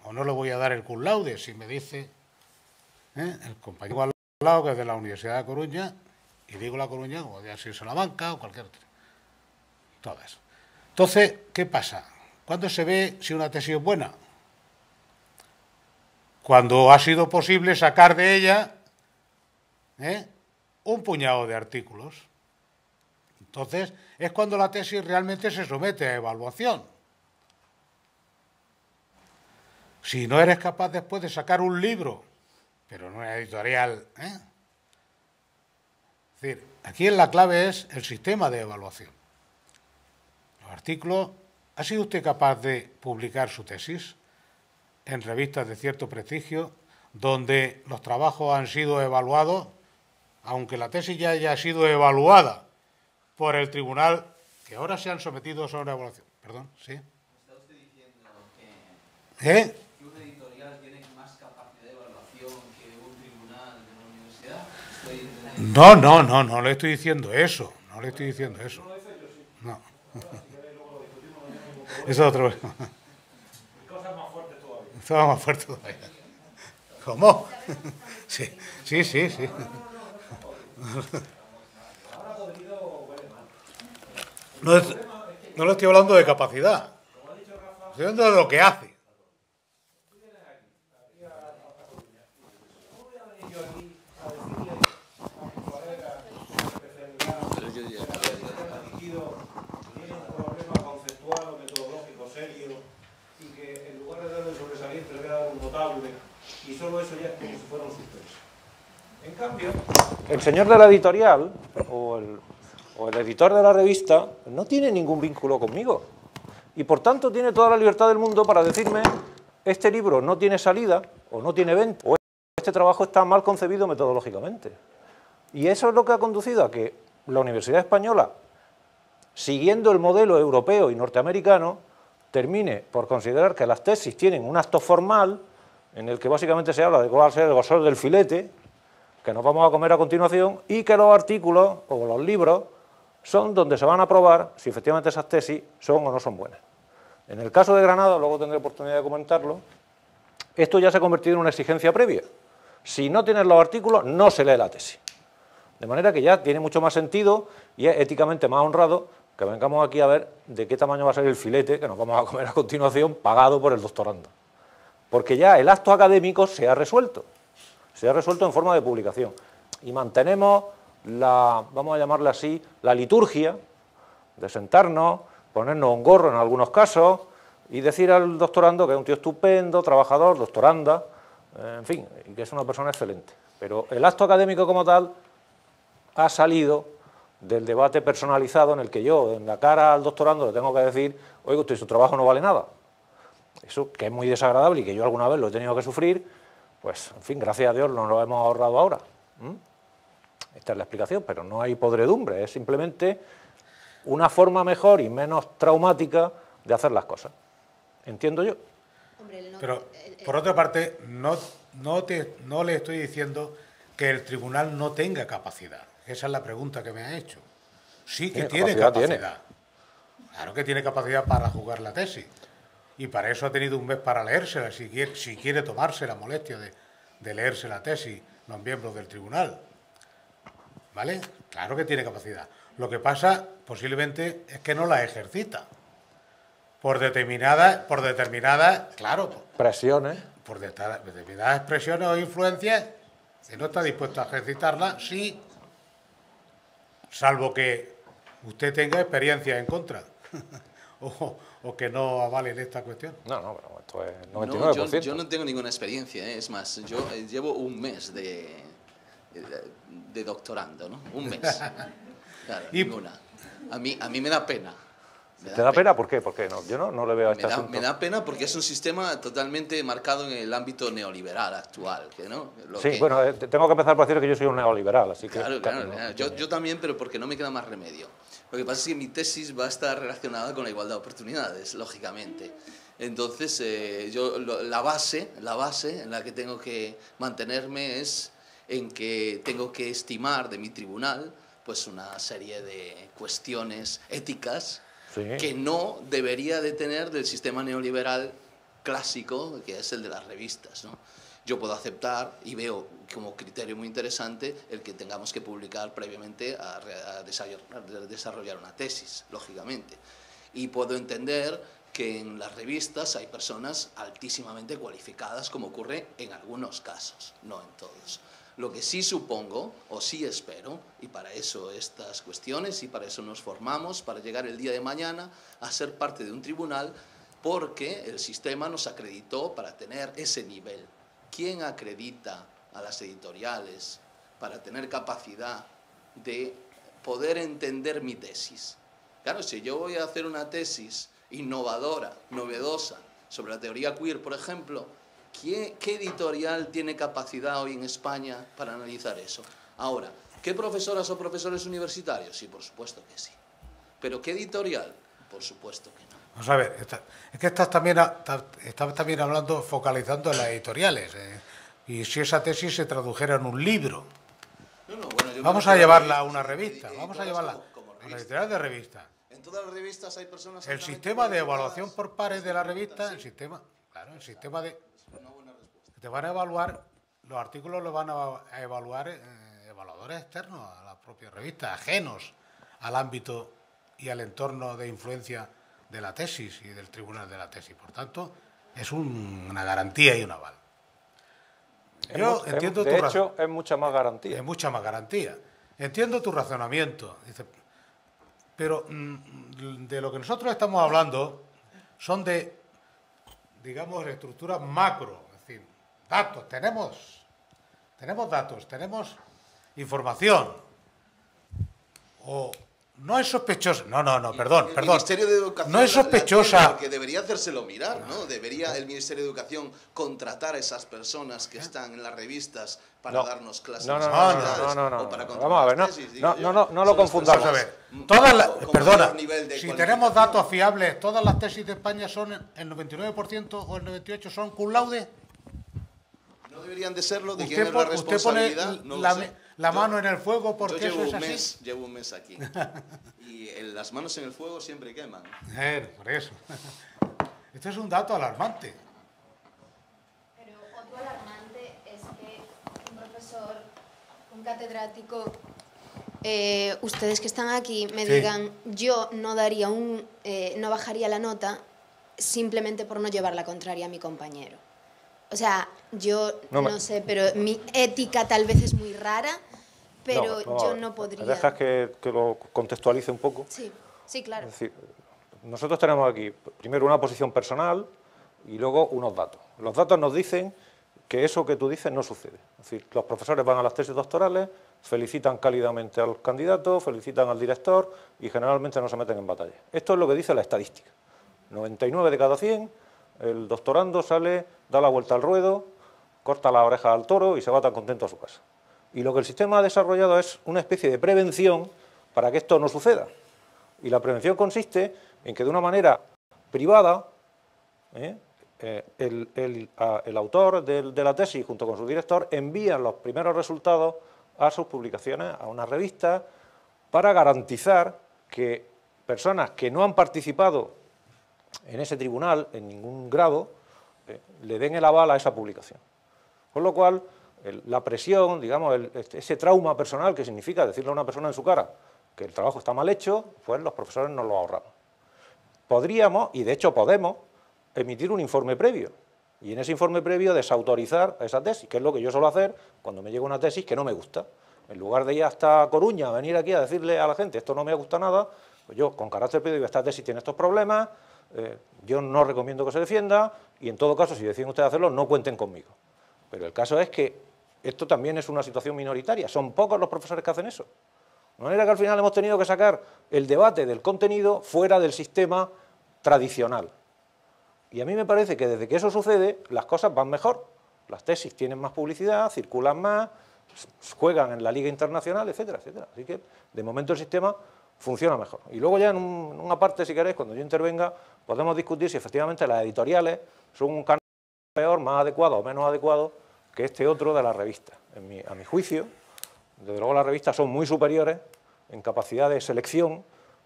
o no le voy a dar el cum laude, si me dice el compañero al lado, que es de la Universidad de Coruña, y digo La Coruña, como podría ser Salamanca o cualquier otra. Todas. Entonces, ¿qué pasa? ¿Cuándo se ve si una tesis es buena? Cuando ha sido posible sacar de ella un puñado de artículos. Entonces, es cuando la tesis realmente se somete a evaluación. Si no eres capaz después de sacar un libro, pero en una editorial, es decir, aquí la clave es el sistema de evaluación. Los artículos, ¿ha sido usted capaz de publicar su tesis en revistas de cierto prestigio, donde los trabajos han sido evaluados, aunque la tesis ya haya sido evaluada por el tribunal, que ahora se han sometido a una evaluación? Perdón, ¿sí? ¿Está usted diciendo que un editorial tiene más capacidad de evaluación que un tribunal de la universidad? No le estoy diciendo eso, no le estoy diciendo eso. No. Eso es otro. Cosas más fuertes todavía. Estaba más fuerte todavía. ¿Cómo? Sí. No le estoy hablando de capacidad. Estoy hablando de lo que hace. Y solo eso ya es como si fuera un suspenso. En cambio, el señor de la editorial o el editor de la revista no tiene ningún vínculo conmigo y por tanto tiene toda la libertad del mundo para decirme este libro no tiene salida o no tiene venta o este trabajo está mal concebido metodológicamente. Y eso es lo que ha conducido a que la Universidad Española, siguiendo el modelo europeo y norteamericano, termine por considerar que las tesis tienen un acto formal en el que básicamente se habla de cuál va a ser el grosor del filete que nos vamos a comer a continuación y que los artículos o los libros son donde se van a probar si efectivamente esas tesis son o no son buenas. En el caso de Granada, luego tendré oportunidad de comentarlo, esto ya se ha convertido en una exigencia previa. Si no tienes los artículos, no se lee la tesis. De manera que ya tiene mucho más sentido y es éticamente más honrado que vengamos aquí a ver de qué tamaño va a ser el filete que nos vamos a comer a continuación pagado por el doctorando. Porque ya el acto académico se ha resuelto en forma de publicación. Y mantenemos vamos a llamarle así, la liturgia de sentarnos, ponernos un gorro en algunos casos y decir al doctorando que es un tío estupendo, trabajador, doctoranda, en fin, y que es una persona excelente. Pero el acto académico como tal ha salido del debate personalizado en el que yo, en la cara al doctorando, le tengo que decir, oiga, usted, su trabajo no vale nada. Eso que es muy desagradable y que yo alguna vez lo he tenido que sufrir, pues, en fin, gracias a Dios nos lo hemos ahorrado ahora. Esta es la explicación, pero no hay podredumbre, es simplemente una forma mejor y menos traumática de hacer las cosas. ¿Entiendo yo? Pero, por otra parte, no le estoy diciendo que el tribunal no tenga capacidad. Esa es la pregunta que me ha hecho. Sí que tiene capacidad. Claro que tiene capacidad para jugar la tesis. Y para eso ha tenido un mes para leérsela, si quiere tomarse la molestia de leerse la tesis los miembros del tribunal. ¿Vale? Claro que tiene capacidad. Lo que pasa, posiblemente, es que no la ejercita. Por determinadas, claro, presiones. Por determinadas expresiones o influencias, que no está dispuesto a ejercitarla, sí, salvo que usted tenga experiencia en contra. o que no avalen esta cuestión. No, pero esto es 99%. No, yo no tengo ninguna experiencia, es más, yo llevo un mes de doctorando, ¿no? Un mes. Claro, ninguna. A mí me da pena. ¿Te da pena? ¿Por qué? Porque no, yo no le veo a este asunto. Me da pena porque es un sistema totalmente marcado en el ámbito neoliberal actual. ¿No? Bueno, tengo que empezar por decir que yo soy un neoliberal, así que... Claro. Yo también, pero porque no me queda más remedio. Lo que pasa es que mi tesis va a estar relacionada con la igualdad de oportunidades, lógicamente. Entonces, la base en la que tengo que mantenerme es en que tengo que estimar de mi tribunal pues una serie de cuestiones éticas que no debería de tener del sistema neoliberal clásico, que es el de las revistas, ¿no? Yo puedo aceptar y veo como criterio muy interesante el que tengamos que publicar previamente a desarrollar una tesis, lógicamente. Y puedo entender que en las revistas hay personas altísimamente cualificadas, como ocurre en algunos casos, no en todos. Lo que sí supongo, o sí espero, y para eso estas cuestiones, y para eso nos formamos, para llegar el día de mañana a ser parte de un tribunal, porque el sistema nos acreditó para tener ese nivel. ¿Quién acredita a las editoriales para tener capacidad de poder entender mi tesis? Claro, si yo voy a hacer una tesis innovadora, novedosa, sobre la teoría queer, por ejemplo, ¿qué editorial tiene capacidad hoy en España para analizar eso? Ahora, ¿qué profesoras o profesores universitarios? Sí, por supuesto que sí. ¿Pero qué editorial? Por supuesto que no. Vamos a ver, es que estás también hablando, focalizando en las editoriales. Y si esa tesis se tradujera en un libro, vamos a llevarla a una revista, vamos a llevarla a una editorial de revista. En todas las revistas hay personas... El sistema de evaluación por pares de la revista, el sistema de... Te van a evaluar, los artículos los van a evaluar evaluadores externos a la propia revista, ajenos al ámbito y al entorno de influencia de la tesis y del tribunal de la tesis. Por tanto, es una garantía y un aval. Yo entiendo de hecho, es mucha más garantía. Es mucha más garantía. Entiendo tu razonamiento, pero de lo que nosotros estamos hablando son de, digamos, estructuras macro, es decir, datos, tenemos datos, tenemos información, o no es sospechosa, perdón, el Ministerio de Educación no es sospechosa, porque debería hacérselo mirar, ¿no? Debería el Ministerio de Educación contratar a esas personas que están en las revistas para darnos clases. No. Vamos a ver, no lo confundamos. Vamos a ver, perdona, si tenemos datos fiables, todas las tesis de España son el 99% o el 98% son cum laude. No deberían de serlo, ¿de quién es la responsabilidad? Usted pone la mano en el fuego porque eso es así. Llevo un mes aquí y las manos en el fuego siempre queman. Por eso. Esto es un dato alarmante. Pero otro alarmante es que un profesor, un catedrático, ustedes que están aquí me digan, yo no daría no bajaría la nota simplemente por no llevar la contraria a mi compañero. O sea, yo no sé, pero mi ética tal vez es muy rara, pero yo no podría... ¿Me dejas que lo contextualice un poco? Sí, claro. Es decir, nosotros tenemos aquí primero una posición personal y luego unos datos. Los datos nos dicen que eso que tú dices no sucede. Es decir, los profesores van a las tesis doctorales, felicitan cálidamente al candidato, felicitan al director y generalmente no se meten en batalla. Esto es lo que dice la estadística. 99 de cada 100... el doctorando sale, da la vuelta al ruedo, corta la oreja al toro y se va tan contento a su casa. Y lo que el sistema ha desarrollado es una especie de prevención para que esto no suceda. Y la prevención consiste en que de una manera privada, el autor de la tesis junto con su director envían los primeros resultados a sus publicaciones, a una revista, para garantizar que personas que no han participado en ese tribunal, en ningún grado, le den el aval a esa publicación. Con lo cual, la presión, digamos, ese trauma personal que significa decirle a una persona en su cara que el trabajo está mal hecho, pues los profesores nos lo ahorramos. Podríamos, y de hecho podemos, emitir un informe previo, y en ese informe previo desautorizar esa tesis, que es lo que yo suelo hacer cuando me llega una tesis que no me gusta. En lugar de ir hasta Coruña, venir aquí a decirle a la gente esto no me gusta nada, pues yo con carácter previo digo, esta tesis tiene estos problemas, yo no recomiendo que se defienda y en todo caso si deciden ustedes hacerlo no cuenten conmigo. Pero el caso es que esto también es una situación minoritaria, son pocos los profesores que hacen eso. De manera que al final hemos tenido que sacar el debate del contenido fuera del sistema tradicional. Y a mí me parece que desde que eso sucede las cosas van mejor. Las tesis tienen más publicidad, circulan más, juegan en la liga internacional, etcétera, etcétera. Así que de momento el sistema funciona mejor. Y luego ya en una parte, si queréis, cuando yo intervenga, podemos discutir si efectivamente las editoriales son un canal peor, más adecuado o menos adecuado que este otro de las revistas. A mi juicio, desde luego las revistas son muy superiores en capacidad de selección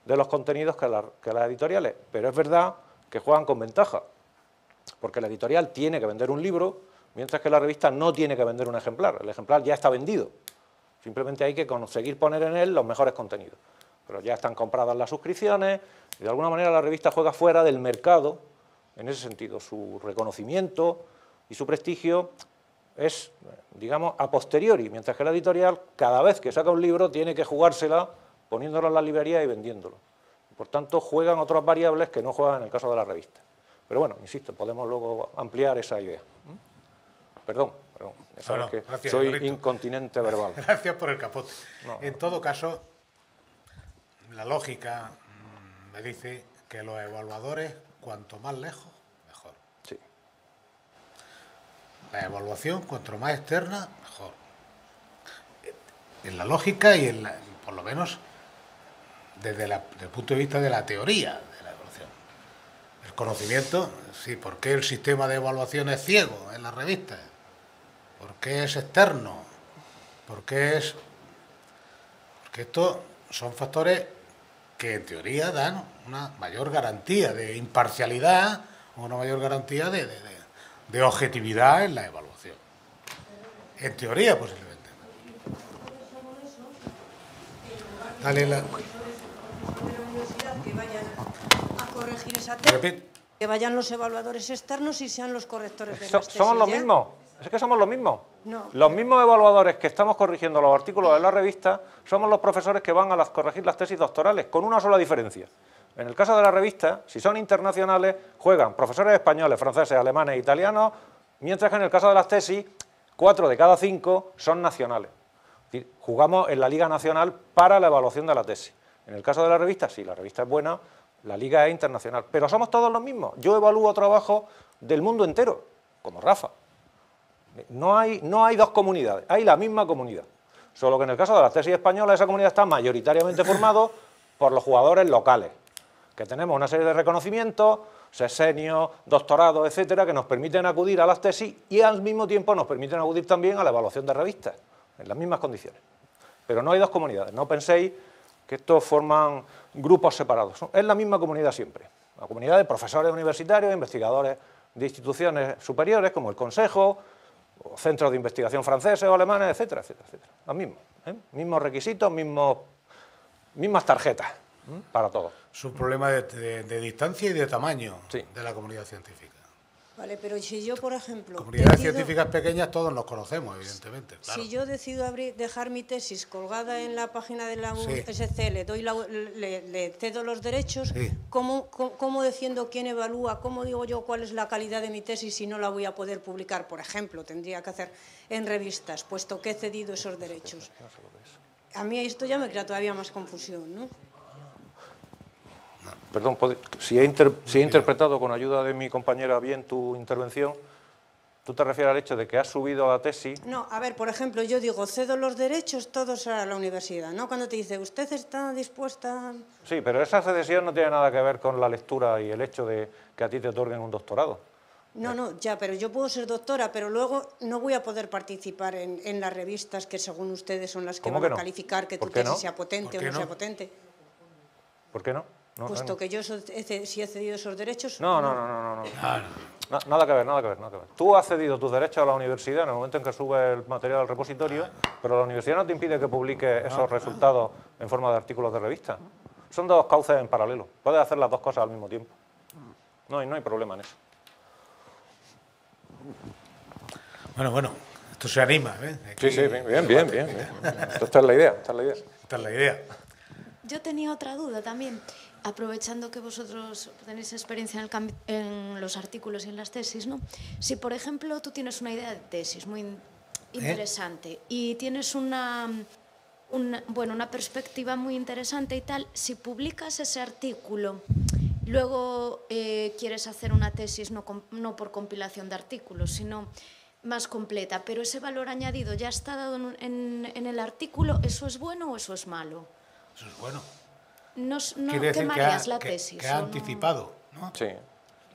de los contenidos que las editoriales, pero es verdad que juegan con ventaja, porque la editorial tiene que vender un libro, mientras que la revista no tiene que vender un ejemplar. El ejemplar ya está vendido, simplemente hay que conseguir poner en él los mejores contenidos. Pero ya están compradas las suscripciones y de alguna manera la revista juega fuera del mercado, en ese sentido. Su reconocimiento y su prestigio es, digamos, a posteriori, mientras que la editorial, cada vez que saca un libro, tiene que jugársela poniéndolo en la librería y vendiéndolo. Por tanto, juegan otras variables que no juegan en el caso de la revista. Pero bueno, insisto, podemos luego ampliar esa idea. Perdón, ya sabes que gracias, soy Alberto. incontinente verbal. Gracias por el capote. No. En todo caso, la lógica me dice que los evaluadores, cuanto más lejos, mejor. Sí. La evaluación, cuanto más externa, mejor. En la lógica y por lo menos desde el punto de vista de la teoría de la evaluación. El conocimiento, sí, ¿por qué el sistema de evaluación es ciego en las revistas? ¿Por qué es externo? Porque estos son factores que en teoría dan una mayor garantía de imparcialidad o una mayor garantía de objetividad en la evaluación. En teoría, posiblemente. Dale la... Que vayan a corregir esa tesis, Repite. que vayan los evaluadores externos y sean los correctores de las tesis. Somos los ¿ya? mismos, es que somos los mismos. No. Los mismos evaluadores que estamos corrigiendo los artículos de la revista somos los profesores que van a corregir las tesis doctorales, con una sola diferencia. En el caso de la revista, si son internacionales, juegan profesores españoles, franceses, alemanes e italianos, mientras que en el caso de las tesis, 4 de cada 5 son nacionales. Es decir, jugamos en la Liga Nacional para la evaluación de la tesis. En el caso de la revista, si la revista es buena, la liga es internacional. Pero somos todos los mismos. Yo evalúo trabajo del mundo entero, como Rafa. No hay dos comunidades, hay la misma comunidad. Solo que en el caso de la tesis española, esa comunidad está mayoritariamente formada por los jugadores locales, que tenemos una serie de reconocimientos, sexenios, doctorados, etcétera, que nos permiten acudir a las tesis y al mismo tiempo nos permiten acudir también a la evaluación de revistas, en las mismas condiciones. Pero no hay dos comunidades, no penséis que estos forman grupos separados, es la misma comunidad siempre, la comunidad de profesores universitarios, investigadores de instituciones superiores como el Consejo, o centros de investigación franceses o alemanes, etcétera, etcétera, etcétera. Los mismos, mismos requisitos, mismas tarjetas para todos. Es un problema de distancia y de tamaño Sí. de la comunidad científica. Vale, pero si yo, por ejemplo, Comunidades científicas pequeñas todos nos conocemos, evidentemente. Claro. si yo decido dejar mi tesis colgada en la página de la Sí. USC, le cedo los derechos, Sí. ¿cómo defiendo quién evalúa? ¿Cómo digo yo cuál es la calidad de mi tesis si no la voy a poder publicar? Por ejemplo, tendría que hacer en revistas, puesto que he cedido esos derechos. A mí esto ya me crea todavía más confusión, ¿no? Perdón, si he interpretado con ayuda de mi compañera bien tu intervención, tú te refieres al hecho de que has subido la tesis. No, a ver, por ejemplo, yo digo, cedo los derechos todos a la universidad, ¿no? Cuando te dice, ¿usted está dispuesta...? Sí, pero esa cesión no tiene nada que ver con la lectura y el hecho de que a ti te otorguen un doctorado. No, ya, pero yo puedo ser doctora, pero luego no voy a poder participar en las revistas que según ustedes son las que ¿Cómo van que no? a calificar que tu ¿Por qué tesis no? sea potente ¿Por o qué no sea no? potente. ¿Por qué no? Puesto que yo si he cedido esos derechos... No. Nada que ver. Tú has cedido tus derechos a la universidad en el momento en que subes el material al repositorio, pero la universidad no te impide que publiques esos resultados en forma de artículos de revista. Son dos cauces en paralelo. Puedes hacer las dos cosas al mismo tiempo. No hay problema en eso. Bueno, esto se anima, ¿eh? Aquí- Sí, bien. Esta es la idea. Esta es la idea. Yo tenía otra duda también, aprovechando que vosotros tenéis experiencia en los artículos y en las tesis, ¿no? Si, por ejemplo, tú tienes una idea de tesis muy interesante y tienes una perspectiva muy interesante y tal, si publicas ese artículo, luego quieres hacer una tesis no por compilación de artículos, sino más completa, pero ese valor añadido ya está dado en el artículo, ¿eso es bueno o eso es malo? Eso es bueno. No Quiere decir quemarías la tesis. que ha ¿o no? anticipado, ¿no? Sí.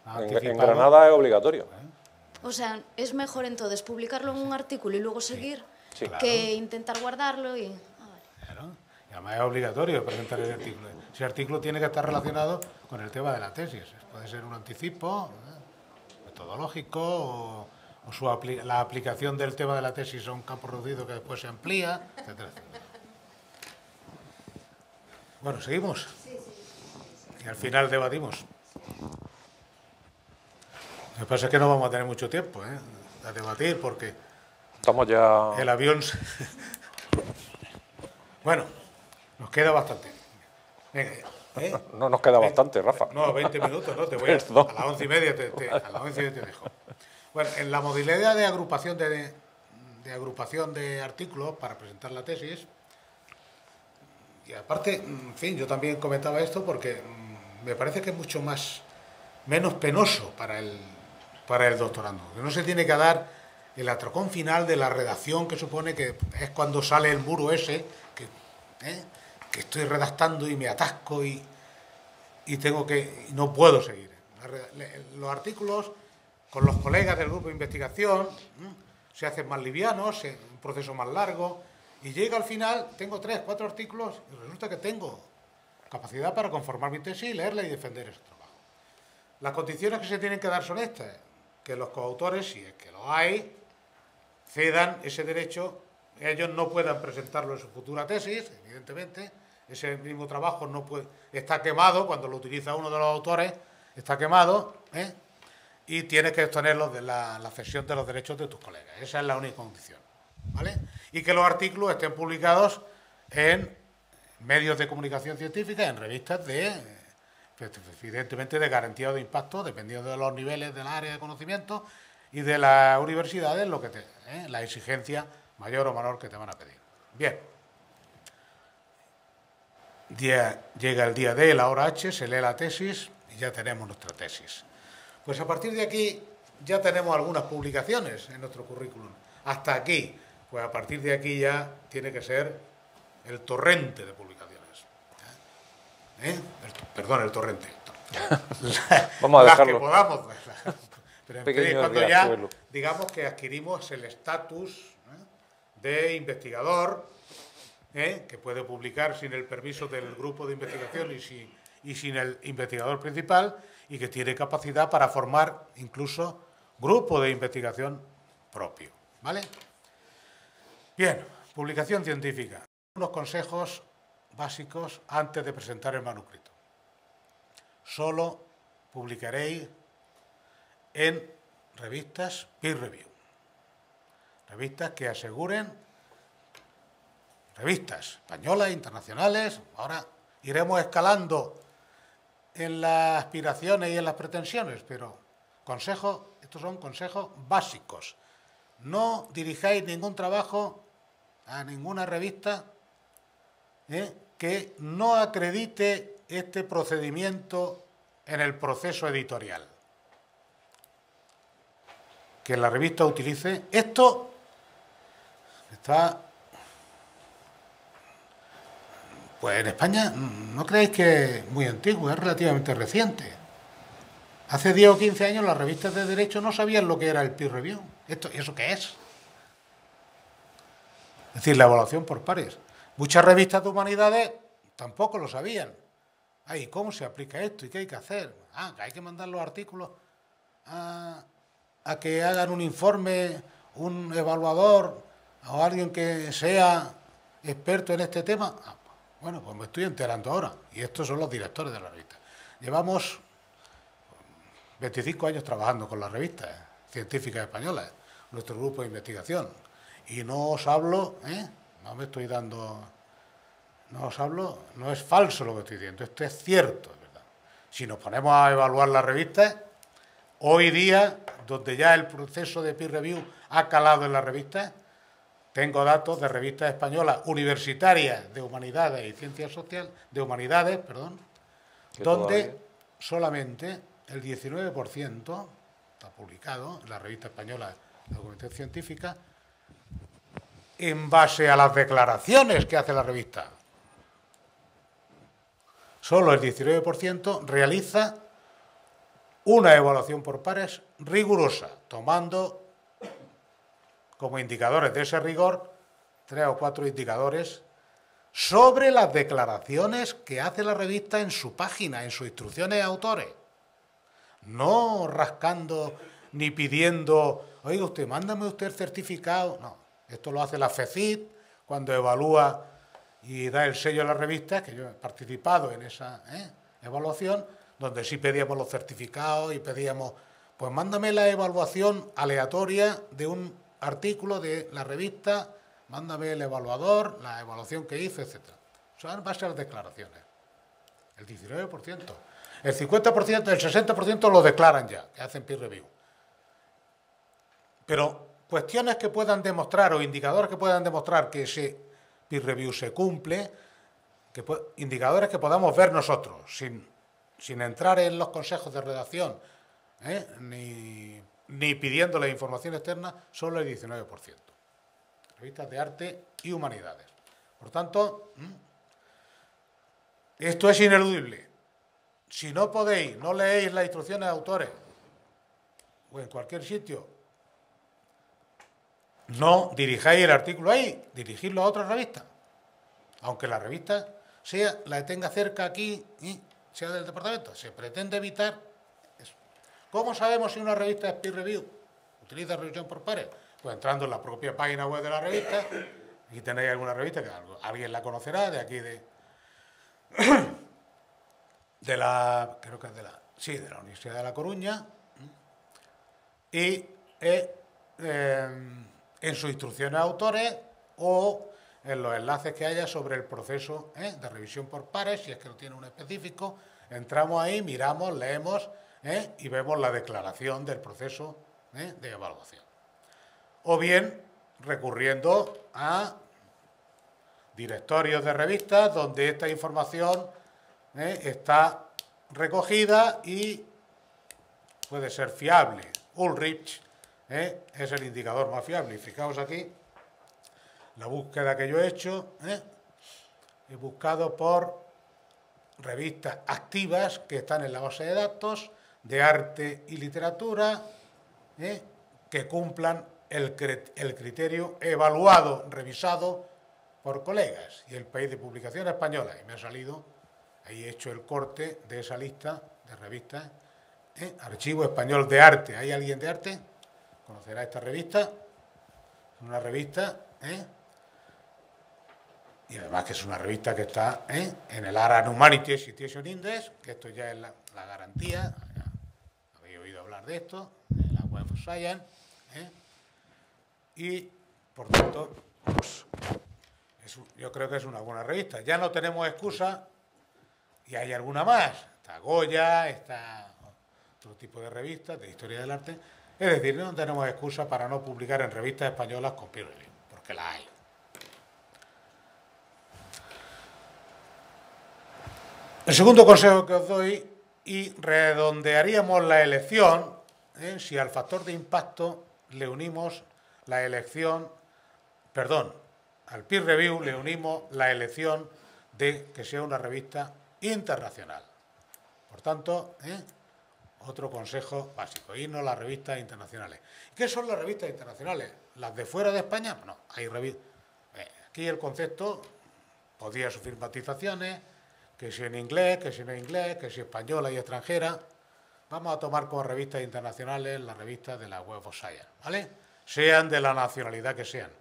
Ha En anticipado. Granada es obligatorio. O sea, es mejor entonces publicarlo en un artículo y luego seguir Sí. que intentar guardarlo y... Claro. Y además es obligatorio presentar el artículo. ese artículo tiene que estar relacionado con el tema de la tesis. Puede ser un anticipo metodológico la aplicación del tema de la tesis a un campo reducido que después se amplía, etcétera, etcétera. Bueno, ¿seguimos? Y al final debatimos. Lo que pasa es que no vamos a tener mucho tiempo a debatir porque estamos ya... el avión... Bueno, nos queda bastante. Venga, No nos queda bastante, Rafa. No, 20 minutos, no, te voy a las 11:30 a las 11:30 te dejo. Bueno, en la modalidad de agrupación de artículos para presentar la tesis, y aparte, en fin, yo también comentaba esto porque me parece que es mucho menos penoso para el doctorando, que no se tiene que dar el atracón final de la redacción que supone que es cuando sale el muro ese que estoy redactando y me atasco y no puedo seguir. Los artículos con los colegas del grupo de investigación se hacen más livianos, un proceso más largo, y llega al final, tengo 3, 4 artículos y resulta que tengo capacidad para conformar mi tesis, leerla y defender ese trabajo. Las condiciones que se tienen que dar son estas, que los coautores, si es que lo hay, cedan ese derecho, ellos no puedan presentarlo en su futura tesis, evidentemente, ese mismo trabajo está quemado, cuando lo utiliza uno de los autores, está quemado, y tienes que obtener la cesión de los derechos de tus colegas. Esa es la única condición, ¿vale? Y que los artículos estén publicados en medios de comunicación científica, en revistas evidentemente de garantía de impacto, dependiendo de los niveles del área de conocimiento y de las universidades, la exigencia mayor o menor que te van a pedir. Bien. Llega el día D, la hora H, se lee la tesis y ya tenemos nuestra tesis. Pues a partir de aquí ya tenemos algunas publicaciones en nuestro currículum. Hasta aquí, pues a partir de aquí ya tiene que ser el torrente de publicaciones. Perdón, el torrente. Vamos a dejarlo. Las que podamos. Pero Pequeño cuando ya, digamos que adquirimos el estatus de investigador, que puede publicar sin el permiso del grupo de investigación y sin el investigador principal, y que tiene capacidad para formar incluso grupo de investigación propio, ¿vale? Bien, publicación científica. Unos consejos básicos antes de presentar el manuscrito. Solo publicaréis en revistas peer review. Revistas que aseguren, revistas españolas, internacionales. Ahora iremos escalando en las aspiraciones y en las pretensiones, pero estos son consejos básicos. No dirijáis ningún trabajo a ninguna revista que no acredite este procedimiento en el proceso editorial. Que la revista utilice esto. Pues en España no creéis que es muy antiguo, es relativamente reciente. Hace 10 o 15 años las revistas de derecho no sabían lo que era el peer review. ¿Y eso qué es? Es decir, la evaluación por pares. Muchas revistas de humanidades tampoco lo sabían. Ay, ¿cómo se aplica esto? ¿Y qué hay que hacer? Que hay que mandar los artículos a que hagan un informe, un evaluador o alguien que sea experto en este tema. Bueno, pues me estoy enterando ahora. Y estos son los directores de la revista. Llevamos 25 años trabajando con las revistas científicas españolas, nuestro grupo de investigación. Y no os hablo, no es falso lo que estoy diciendo, esto es cierto, es verdad. Si nos ponemos a evaluar las revistas, hoy día, donde ya el proceso de peer review ha calado en las revistas, tengo datos de revistas españolas universitarias de humanidades y ciencias sociales, donde solamente el 19% está publicado en la revista española de documentación científica en base a las declaraciones que hace la revista. Solo el 19% realiza una evaluación por pares rigurosa, tomando como indicadores de ese rigor 3 o 4 indicadores sobre las declaraciones que hace la revista en su página, en sus instrucciones de autores. No rascando ni pidiendo, oiga usted, mándame usted el certificado. No, esto lo hace la FECIT cuando evalúa y da el sello a la revista, que yo he participado en esa evaluación, donde sí pedíamos los certificados y pedíamos, pues mándame la evaluación aleatoria de un artículo de la revista, mándame el evaluador, la evaluación que hizo, etc. Son base a las declaraciones. El 19%. El 50%, el 60% lo declaran ya, que hacen peer review. Pero cuestiones que puedan demostrar o indicadores que puedan demostrar que ese peer review se cumple, indicadores que podamos ver nosotros, sin entrar en los consejos de redacción, ni pidiéndole información externa, solo el 19%. Revistas de arte y humanidades. Por tanto, esto es ineludible. Si no podéis, no leéis las instrucciones de autores, o en cualquier sitio, no dirijáis el artículo ahí, dirigidlo a otra revista. Aunque la revista la tenga cerca aquí, sea del departamento, se pretende evitar eso. ¿Cómo sabemos si una revista es peer review? ¿Utiliza revisión por pares? Pues entrando en la propia página web de la revista, aquí tenéis alguna revista que alguien la conocerá, de aquí creo que es de la Universidad de La Coruña, y en sus instrucciones a autores o en los enlaces que haya sobre el proceso de revisión por pares, si es que no tiene un específico, entramos ahí, miramos, leemos y vemos la declaración del proceso de evaluación. O bien recurriendo a directorios de revistas donde esta información está recogida y puede ser fiable. Ulrich es el indicador más fiable. Y fijaos aquí, la búsqueda que yo he hecho, he buscado por revistas activas que están en la base de datos de arte y literatura, que cumplan el criterio evaluado, revisado por colegas y el país de publicación española. Y me ha salido, ahí he hecho el corte de esa lista de revistas, Archivo Español de Arte. ¿Hay alguien de arte? ¿Conocerá esta revista? Es una revista, y además que es una revista que está en el Aran Humanities Citation Index, que esto ya es la garantía, ya habéis oído hablar de esto, de la Web of Science, y por tanto, pues, yo creo que es una buena revista. Ya no tenemos excusa, y hay alguna más, está Goya, está otro tipo de revistas de historia del arte, es decir, no tenemos excusa para no publicar en revistas españolas con peer review, porque la hay. El segundo consejo que os doy, y redondearíamos la elección, si al factor de impacto le unimos la elección, al peer review le unimos la elección de que sea una revista internacional. Por tanto, otro consejo básico, irnos a las revistas internacionales. ¿Qué son las revistas internacionales? ¿Las de fuera de España? No, hay revistas. Aquí el concepto podría sufrir matizaciones, que si en inglés, que si no en inglés, que si española y extranjera. Vamos a tomar como revistas internacionales las revistas de la Web of Science, ¿vale? Sean de la nacionalidad que sean,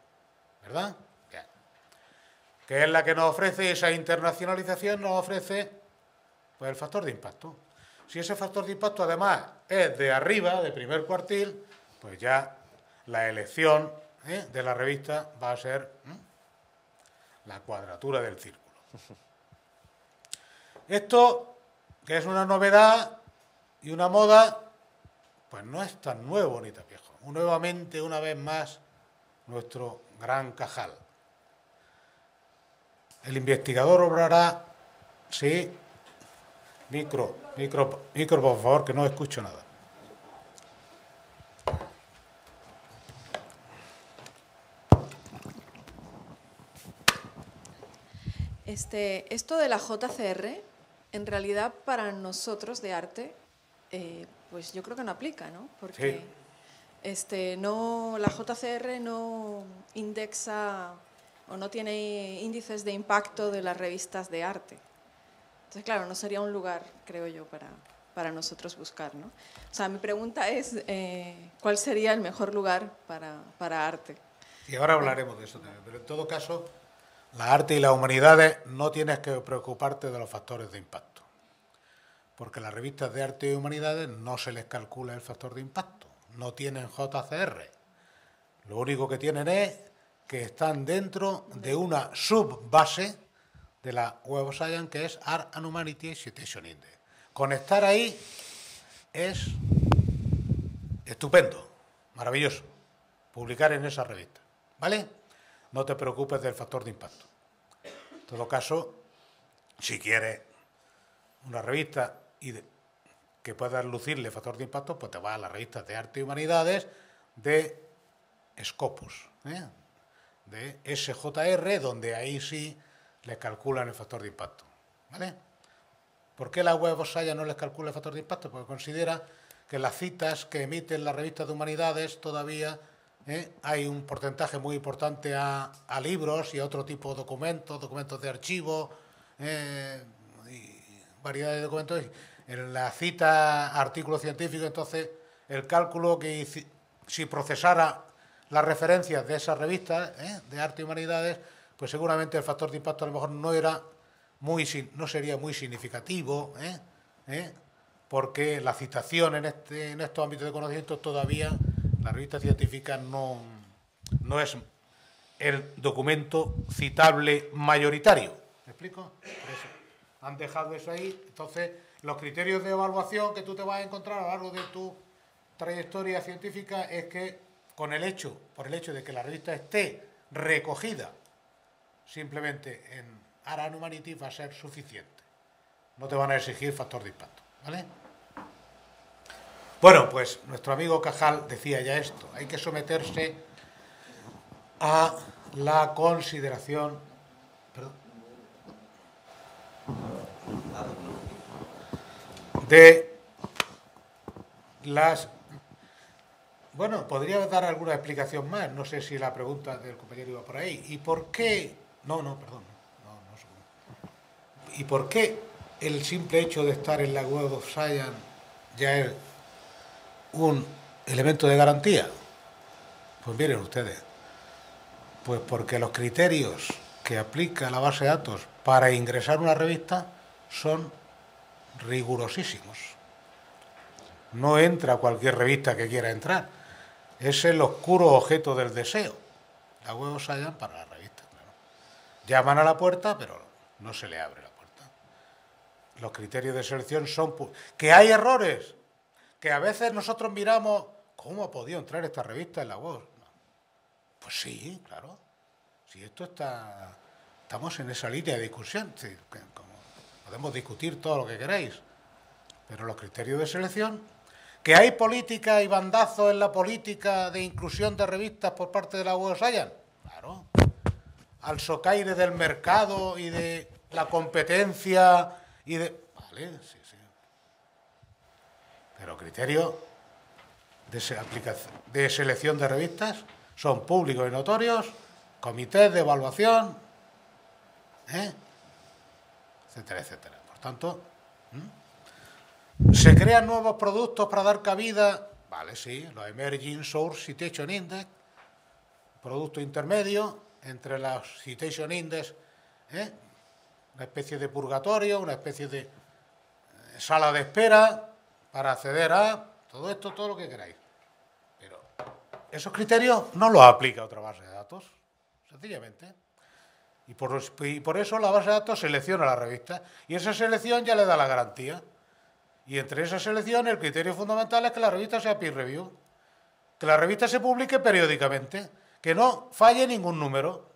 ¿verdad? Bien. ¿Qué es la que nos ofrece esa internacionalización? Nos ofrece pues el factor de impacto. Si ese factor de impacto además es de arriba, de primer cuartil, pues ya la elección de la revista va a ser la cuadratura del círculo. Esto, que es una novedad y una moda, pues no es tan nuevo ni tan viejo. Nuevamente, una vez más, nuestro gran Cajal. El investigador obrará, sí, micro, por favor, que no escucho nada. Esto de la JCR, en realidad para nosotros de arte, pues yo creo que no aplica, ¿no? Porque Sí. la JCR no indexa o no tiene índices de impacto de las revistas de arte. Entonces, claro, no sería un lugar, creo yo, para nosotros buscar, ¿no? O sea, mi pregunta es, ¿cuál sería el mejor lugar para arte? Y ahora hablaremos de eso también, pero en todo caso, la arte y las humanidades no tienes que preocuparte de los factores de impacto, porque las revistas de arte y humanidades no se les calcula el factor de impacto, no tienen JCR. Lo único que tienen es que están dentro de una subbase de la Web of Science, que es Art and Humanity Citation Index. Conectar ahí es estupendo, maravilloso, publicar en esa revista, ¿vale? No te preocupes del factor de impacto. En todo caso, si quieres una revista que pueda lucirle factor de impacto, pues te vas a las revistas de arte y humanidades de Scopus, de SJR, donde ahí sí les calculan el factor de impacto, ¿vale? ¿Por qué la Web of Science no les calcula el factor de impacto? Porque considera que las citas que emiten las revistas de humanidades todavía hay un porcentaje muy importante a libros y a otro tipo de documentos de archivo, y variedad de documentos. En la cita artículos científicos, entonces, el cálculo que si procesara las referencias de esas revistas de arte y humanidades, pues seguramente el factor de impacto a lo mejor no sería muy significativo, porque la citación en estos ámbitos de conocimiento todavía, la revista científica no es el documento citable mayoritario. ¿Me explico? Por eso han dejado eso ahí. Entonces, los criterios de evaluación que tú te vas a encontrar a lo largo de tu trayectoria científica es que por el hecho de que la revista esté recogida simplemente en Art and Humanity va a ser suficiente. No te van a exigir factor de impacto, ¿vale? Bueno, pues nuestro amigo Cajal decía ya esto. Hay que someterse a la consideración... de las... Bueno, podría dar alguna explicación más. No sé si la pregunta del compañero iba por ahí. ¿Y por qué? ¿Y por qué el simple hecho de estar en la Web of Science ya es un elemento de garantía? Pues miren ustedes, pues porque los criterios que aplica la base de datos para ingresar una revista son rigurosísimos. No entra cualquier revista que quiera entrar. Es el oscuro objeto del deseo. La Web of Science para la revista. Claro. Llaman a la puerta, pero no se le abre la puerta. Los criterios de selección son... ¿Que hay errores? Que a veces nosotros miramos... ¿Cómo ha podido entrar esta revista en la web? Pues sí, claro. Si esto está... Estamos en esa línea de discusión. Sí, podemos discutir todo lo que queráis. Pero los criterios de selección... ¿Que hay política y bandazo en la política de inclusión de revistas por parte de la Web of Science? Claro. Al socaire del mercado y de la competencia y de... Vale, sí. Pero criterios de selección de revistas son públicos y notorios, comités de evaluación, etcétera, etcétera. Por tanto... ¿Se crean nuevos productos para dar cabida? Vale, sí, los Emerging Source Citation Index, producto intermedio entre los Citation Index, una especie de purgatorio, una especie de sala de espera para acceder a todo esto, todo lo que queráis. Pero esos criterios no los aplica otra base de datos, sencillamente. Y por eso la base de datos selecciona la revista y esa selección ya le da la garantía. Y entre esa selección el criterio fundamental es que la revista sea peer review, que la revista se publique periódicamente, que no falle ningún número.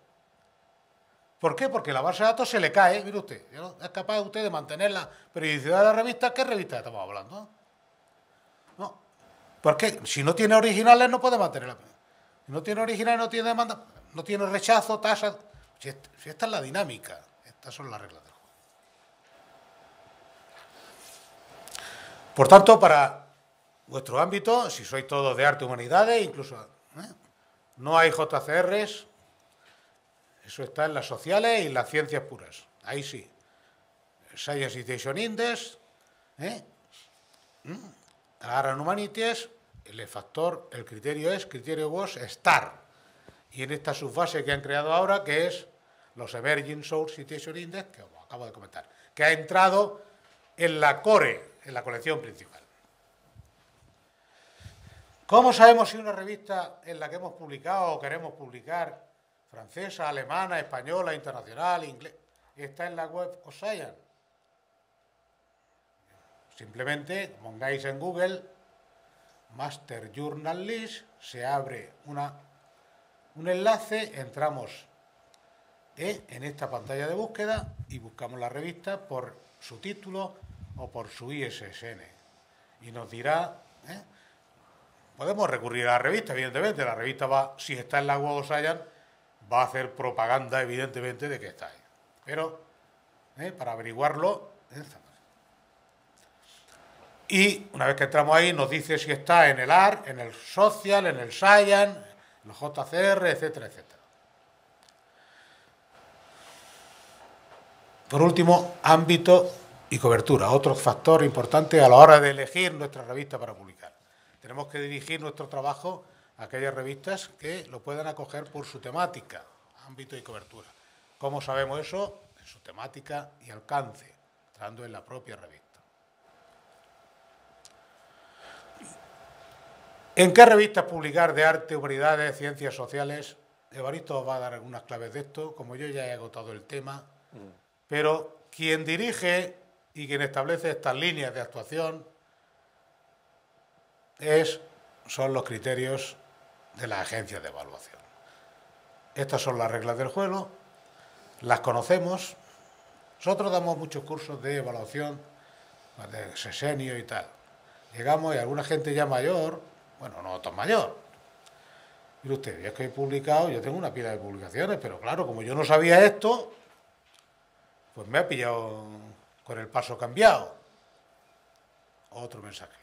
¿Por qué? Porque la base de datos se le cae, mire usted, es capaz usted de mantener la periodicidad de la revista. ¿Qué revista estamos hablando? No, porque si no tiene originales no puede mantenerla. Si no tiene originales no tiene demanda, no tiene rechazo, tasa. Si esta es la dinámica, estas son las reglas del juego. Por tanto, para vuestro ámbito, si sois todos de arte y humanidades, incluso no hay JCRs, Eso está en las sociales y las ciencias puras. Ahí sí. Science Citation Index, Art and Humanities, el criterio es, criterio WOS, STAR. Y en esta subfase que han creado ahora, que es los Emerging Source Citation Index, que os acabo de comentar, que ha entrado en la core, en la colección principal. ¿Cómo sabemos si una revista en la que hemos publicado o queremos publicar, francesa, alemana, española, internacional, inglés, está en la web of Science? Simplemente pongáis en Google Master Journal List, se abre un enlace, entramos en esta pantalla de búsqueda y buscamos la revista por su título o por su ISSN. Y nos dirá, podemos recurrir a la revista, evidentemente, la revista va, si está en la web of Science, va a hacer propaganda, evidentemente, de que está ahí. Pero, para averiguarlo, y una vez que entramos ahí, nos dice si está en el ART, en el Social, en el Science, en los JCR, etcétera, etcétera. Por último, ámbito y cobertura, otro factor importante a la hora de elegir nuestra revista para publicar. Tenemos que dirigir nuestro trabajo a aquellas revistas que lo puedan acoger por su temática, ámbito y cobertura. ¿Cómo sabemos eso? En su temática y alcance, entrando en la propia revista. ¿En qué revistas publicar de arte, humanidades, ciencias sociales? Evaristo os va a dar algunas claves de esto, como yo ya he agotado el tema, pero quien dirige y quien establece estas líneas de actuación son los criterios de las agencias de evaluación. Estas son las reglas del juego, las conocemos. Nosotros damos muchos cursos de evaluación, de sesenio y tal. Llegamos y alguna gente ya mayor, bueno, no tan mayor. Mire usted, es que he publicado, yo tengo una pila de publicaciones, pero claro, como yo no sabía esto, pues me ha pillado con el paso cambiado. Otro mensaje.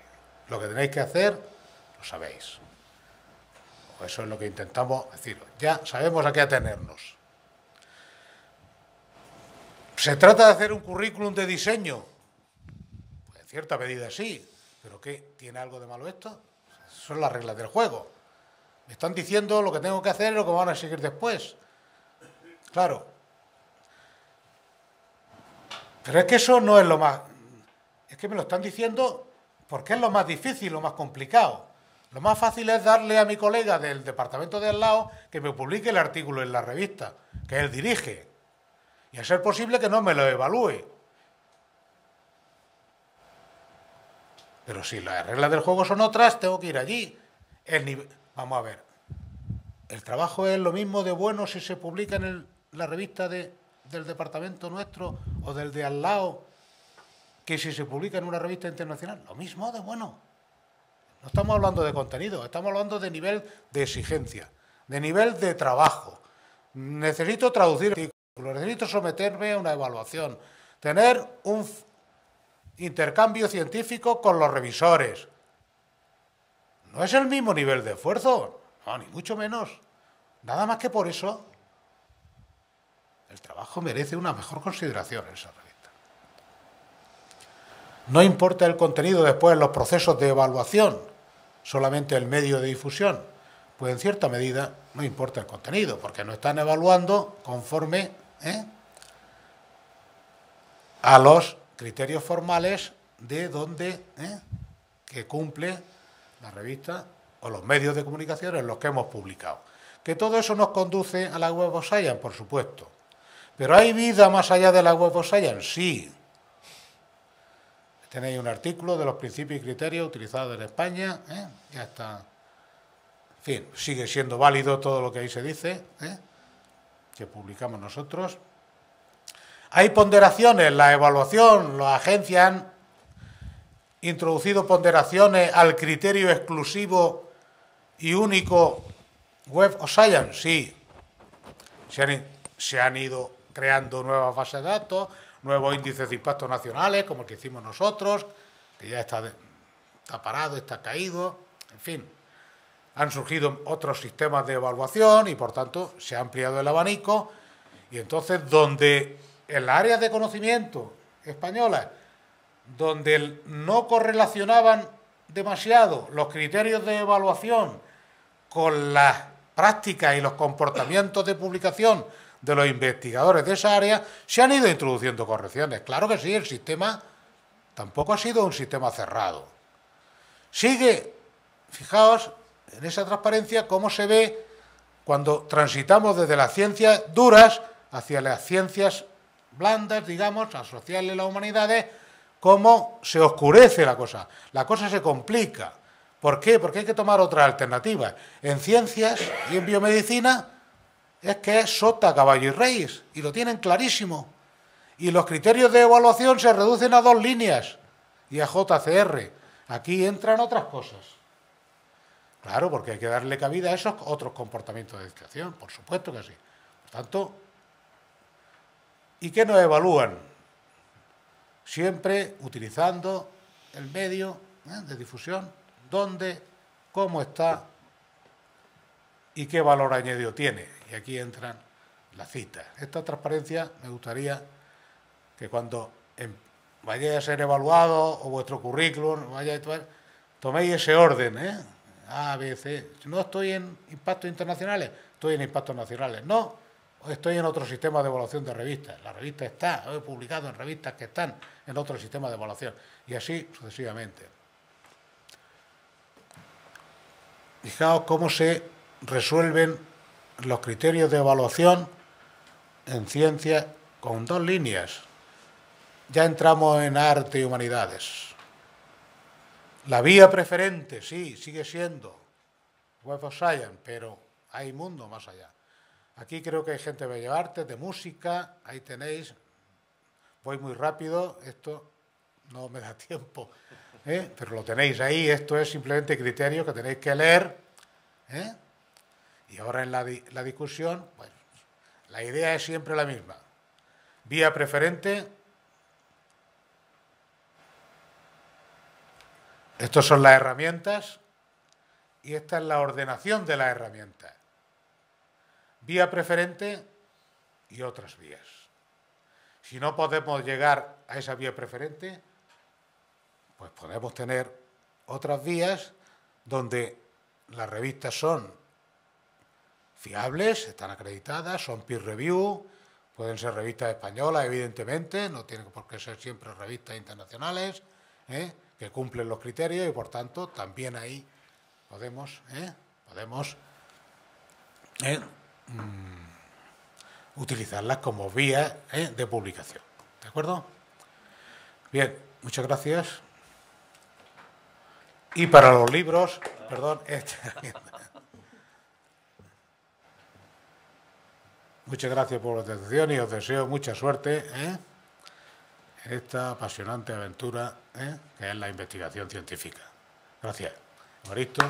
Lo que tenéis que hacer, lo sabéis. O eso es lo que intentamos deciros. Ya sabemos a qué atenernos. ¿Se trata de hacer un currículum de diseño? Pues en cierta medida sí. ¿Pero qué? ¿Tiene algo de malo esto? Son las reglas del juego. Me están diciendo lo que tengo que hacer y lo que van a seguir después. Claro. Pero es que eso no es lo más... Es que me lo están diciendo porque es lo más difícil, lo más complicado. Lo más fácil es darle a mi colega del departamento de al lado que me publique el artículo en la revista, que él dirige. Y a ser posible que no me lo evalúe. Pero si las reglas del juego son otras, tengo que ir allí. Vamos a ver. El trabajo es lo mismo de bueno si se publica en la revista del departamento nuestro o del de al lado que si se publica en una revista internacional. Lo mismo de bueno. No estamos hablando de contenido, estamos hablando de nivel de exigencia, de nivel de trabajo. Necesito traducir artículos, necesito someterme a una evaluación, tener un intercambio científico con los revisores. No es el mismo nivel de esfuerzo, no, ni mucho menos. Nada más que por eso, el trabajo merece una mejor consideración en esa revista. No importa el contenido después en los procesos de evaluación, solamente el medio de difusión. Pues en cierta medida no importa el contenido, porque no están evaluando conforme a los criterios formales de donde que cumple la revista o los medios de comunicación en los que hemos publicado. Que todo eso nos conduce a la Web of Science, por supuesto. ¿Pero hay vida más allá de la Web of Science? Sí. Tenéis un artículo de los principios y criterios utilizados en España. Ya está. En fin, sigue siendo válido todo lo que ahí se dice, que publicamos nosotros. Hay ponderaciones, la evaluación, las agencias han introducido ponderaciones al criterio exclusivo y único Web of Science, sí. Se han ido creando nuevas bases de datos, nuevos índices de impacto nacionales, como el que hicimos nosotros, que ya está parado, está caído, en fin. Han surgido otros sistemas de evaluación y, por tanto, se ha ampliado el abanico, Y entonces, donde en las áreas de conocimiento españolas, donde no correlacionaban demasiado los criterios de evaluación con las prácticas y los comportamientos de publicación de los investigadores de esa área, se han ido introduciendo correcciones. Claro que sí, el sistema tampoco ha sido un sistema cerrado. Sigue, fijaos en esa transparencia, cómo se ve cuando transitamos desde las ciencias duras hacia las ciencias blandas, digamos, las sociales y las humanidades, cómo se oscurece la cosa se complica. ¿Por qué? Porque hay que tomar otras alternativas. En ciencias y en biomedicina es que es sota, caballo y rey, y lo tienen clarísimo. Y los criterios de evaluación se reducen a 2 líneas y a JCR. Aquí entran otras cosas. Claro, porque hay que darle cabida a esos otros comportamientos de distracción, por supuesto que sí. Por tanto, ¿y qué nos evalúan? Siempre utilizando el medio de difusión, dónde, cómo está y qué valor añadido tiene. Y aquí entran las citas. Esta transparencia me gustaría que cuando vayáis a ser evaluados o vuestro currículum, toméis ese orden, A, B, C. No estoy en impactos internacionales, estoy en impactos nacionales. No, estoy en otro sistema de evaluación de revistas. La revista está, he publicado en revistas que están en otro sistema de evaluación. Y así sucesivamente. Fijaos cómo se resuelven los criterios de evaluación en ciencia con 2 líneas. Ya entramos en arte y humanidades. La vía preferente, sí, sigue siendo Web of Science, pero hay mundo más allá. Aquí creo que hay gente de Bellas Artes, de música, ahí tenéis. Voy muy rápido, esto no me da tiempo, pero lo tenéis ahí. Esto es simplemente criterio que tenéis que leer. Y ahora en la discusión, pues, la idea es siempre la misma. Vía preferente. Estas son las herramientas y esta es la ordenación de las herramientas. Vía preferente y otras vías. Si no podemos llegar a esa vía preferente, pues podemos tener otras vías donde las revistas son fiables, están acreditadas, son peer review, pueden ser revistas españolas, evidentemente, no tienen por qué ser siempre revistas internacionales, que cumplen los criterios y, por tanto, también ahí podemos utilizarlas como vía de publicación. ¿De acuerdo? Bien, muchas gracias. Y para los libros, perdón, muchas gracias por la atención y os deseo mucha suerte en esta apasionante aventura que es la investigación científica. Gracias. Evaristo.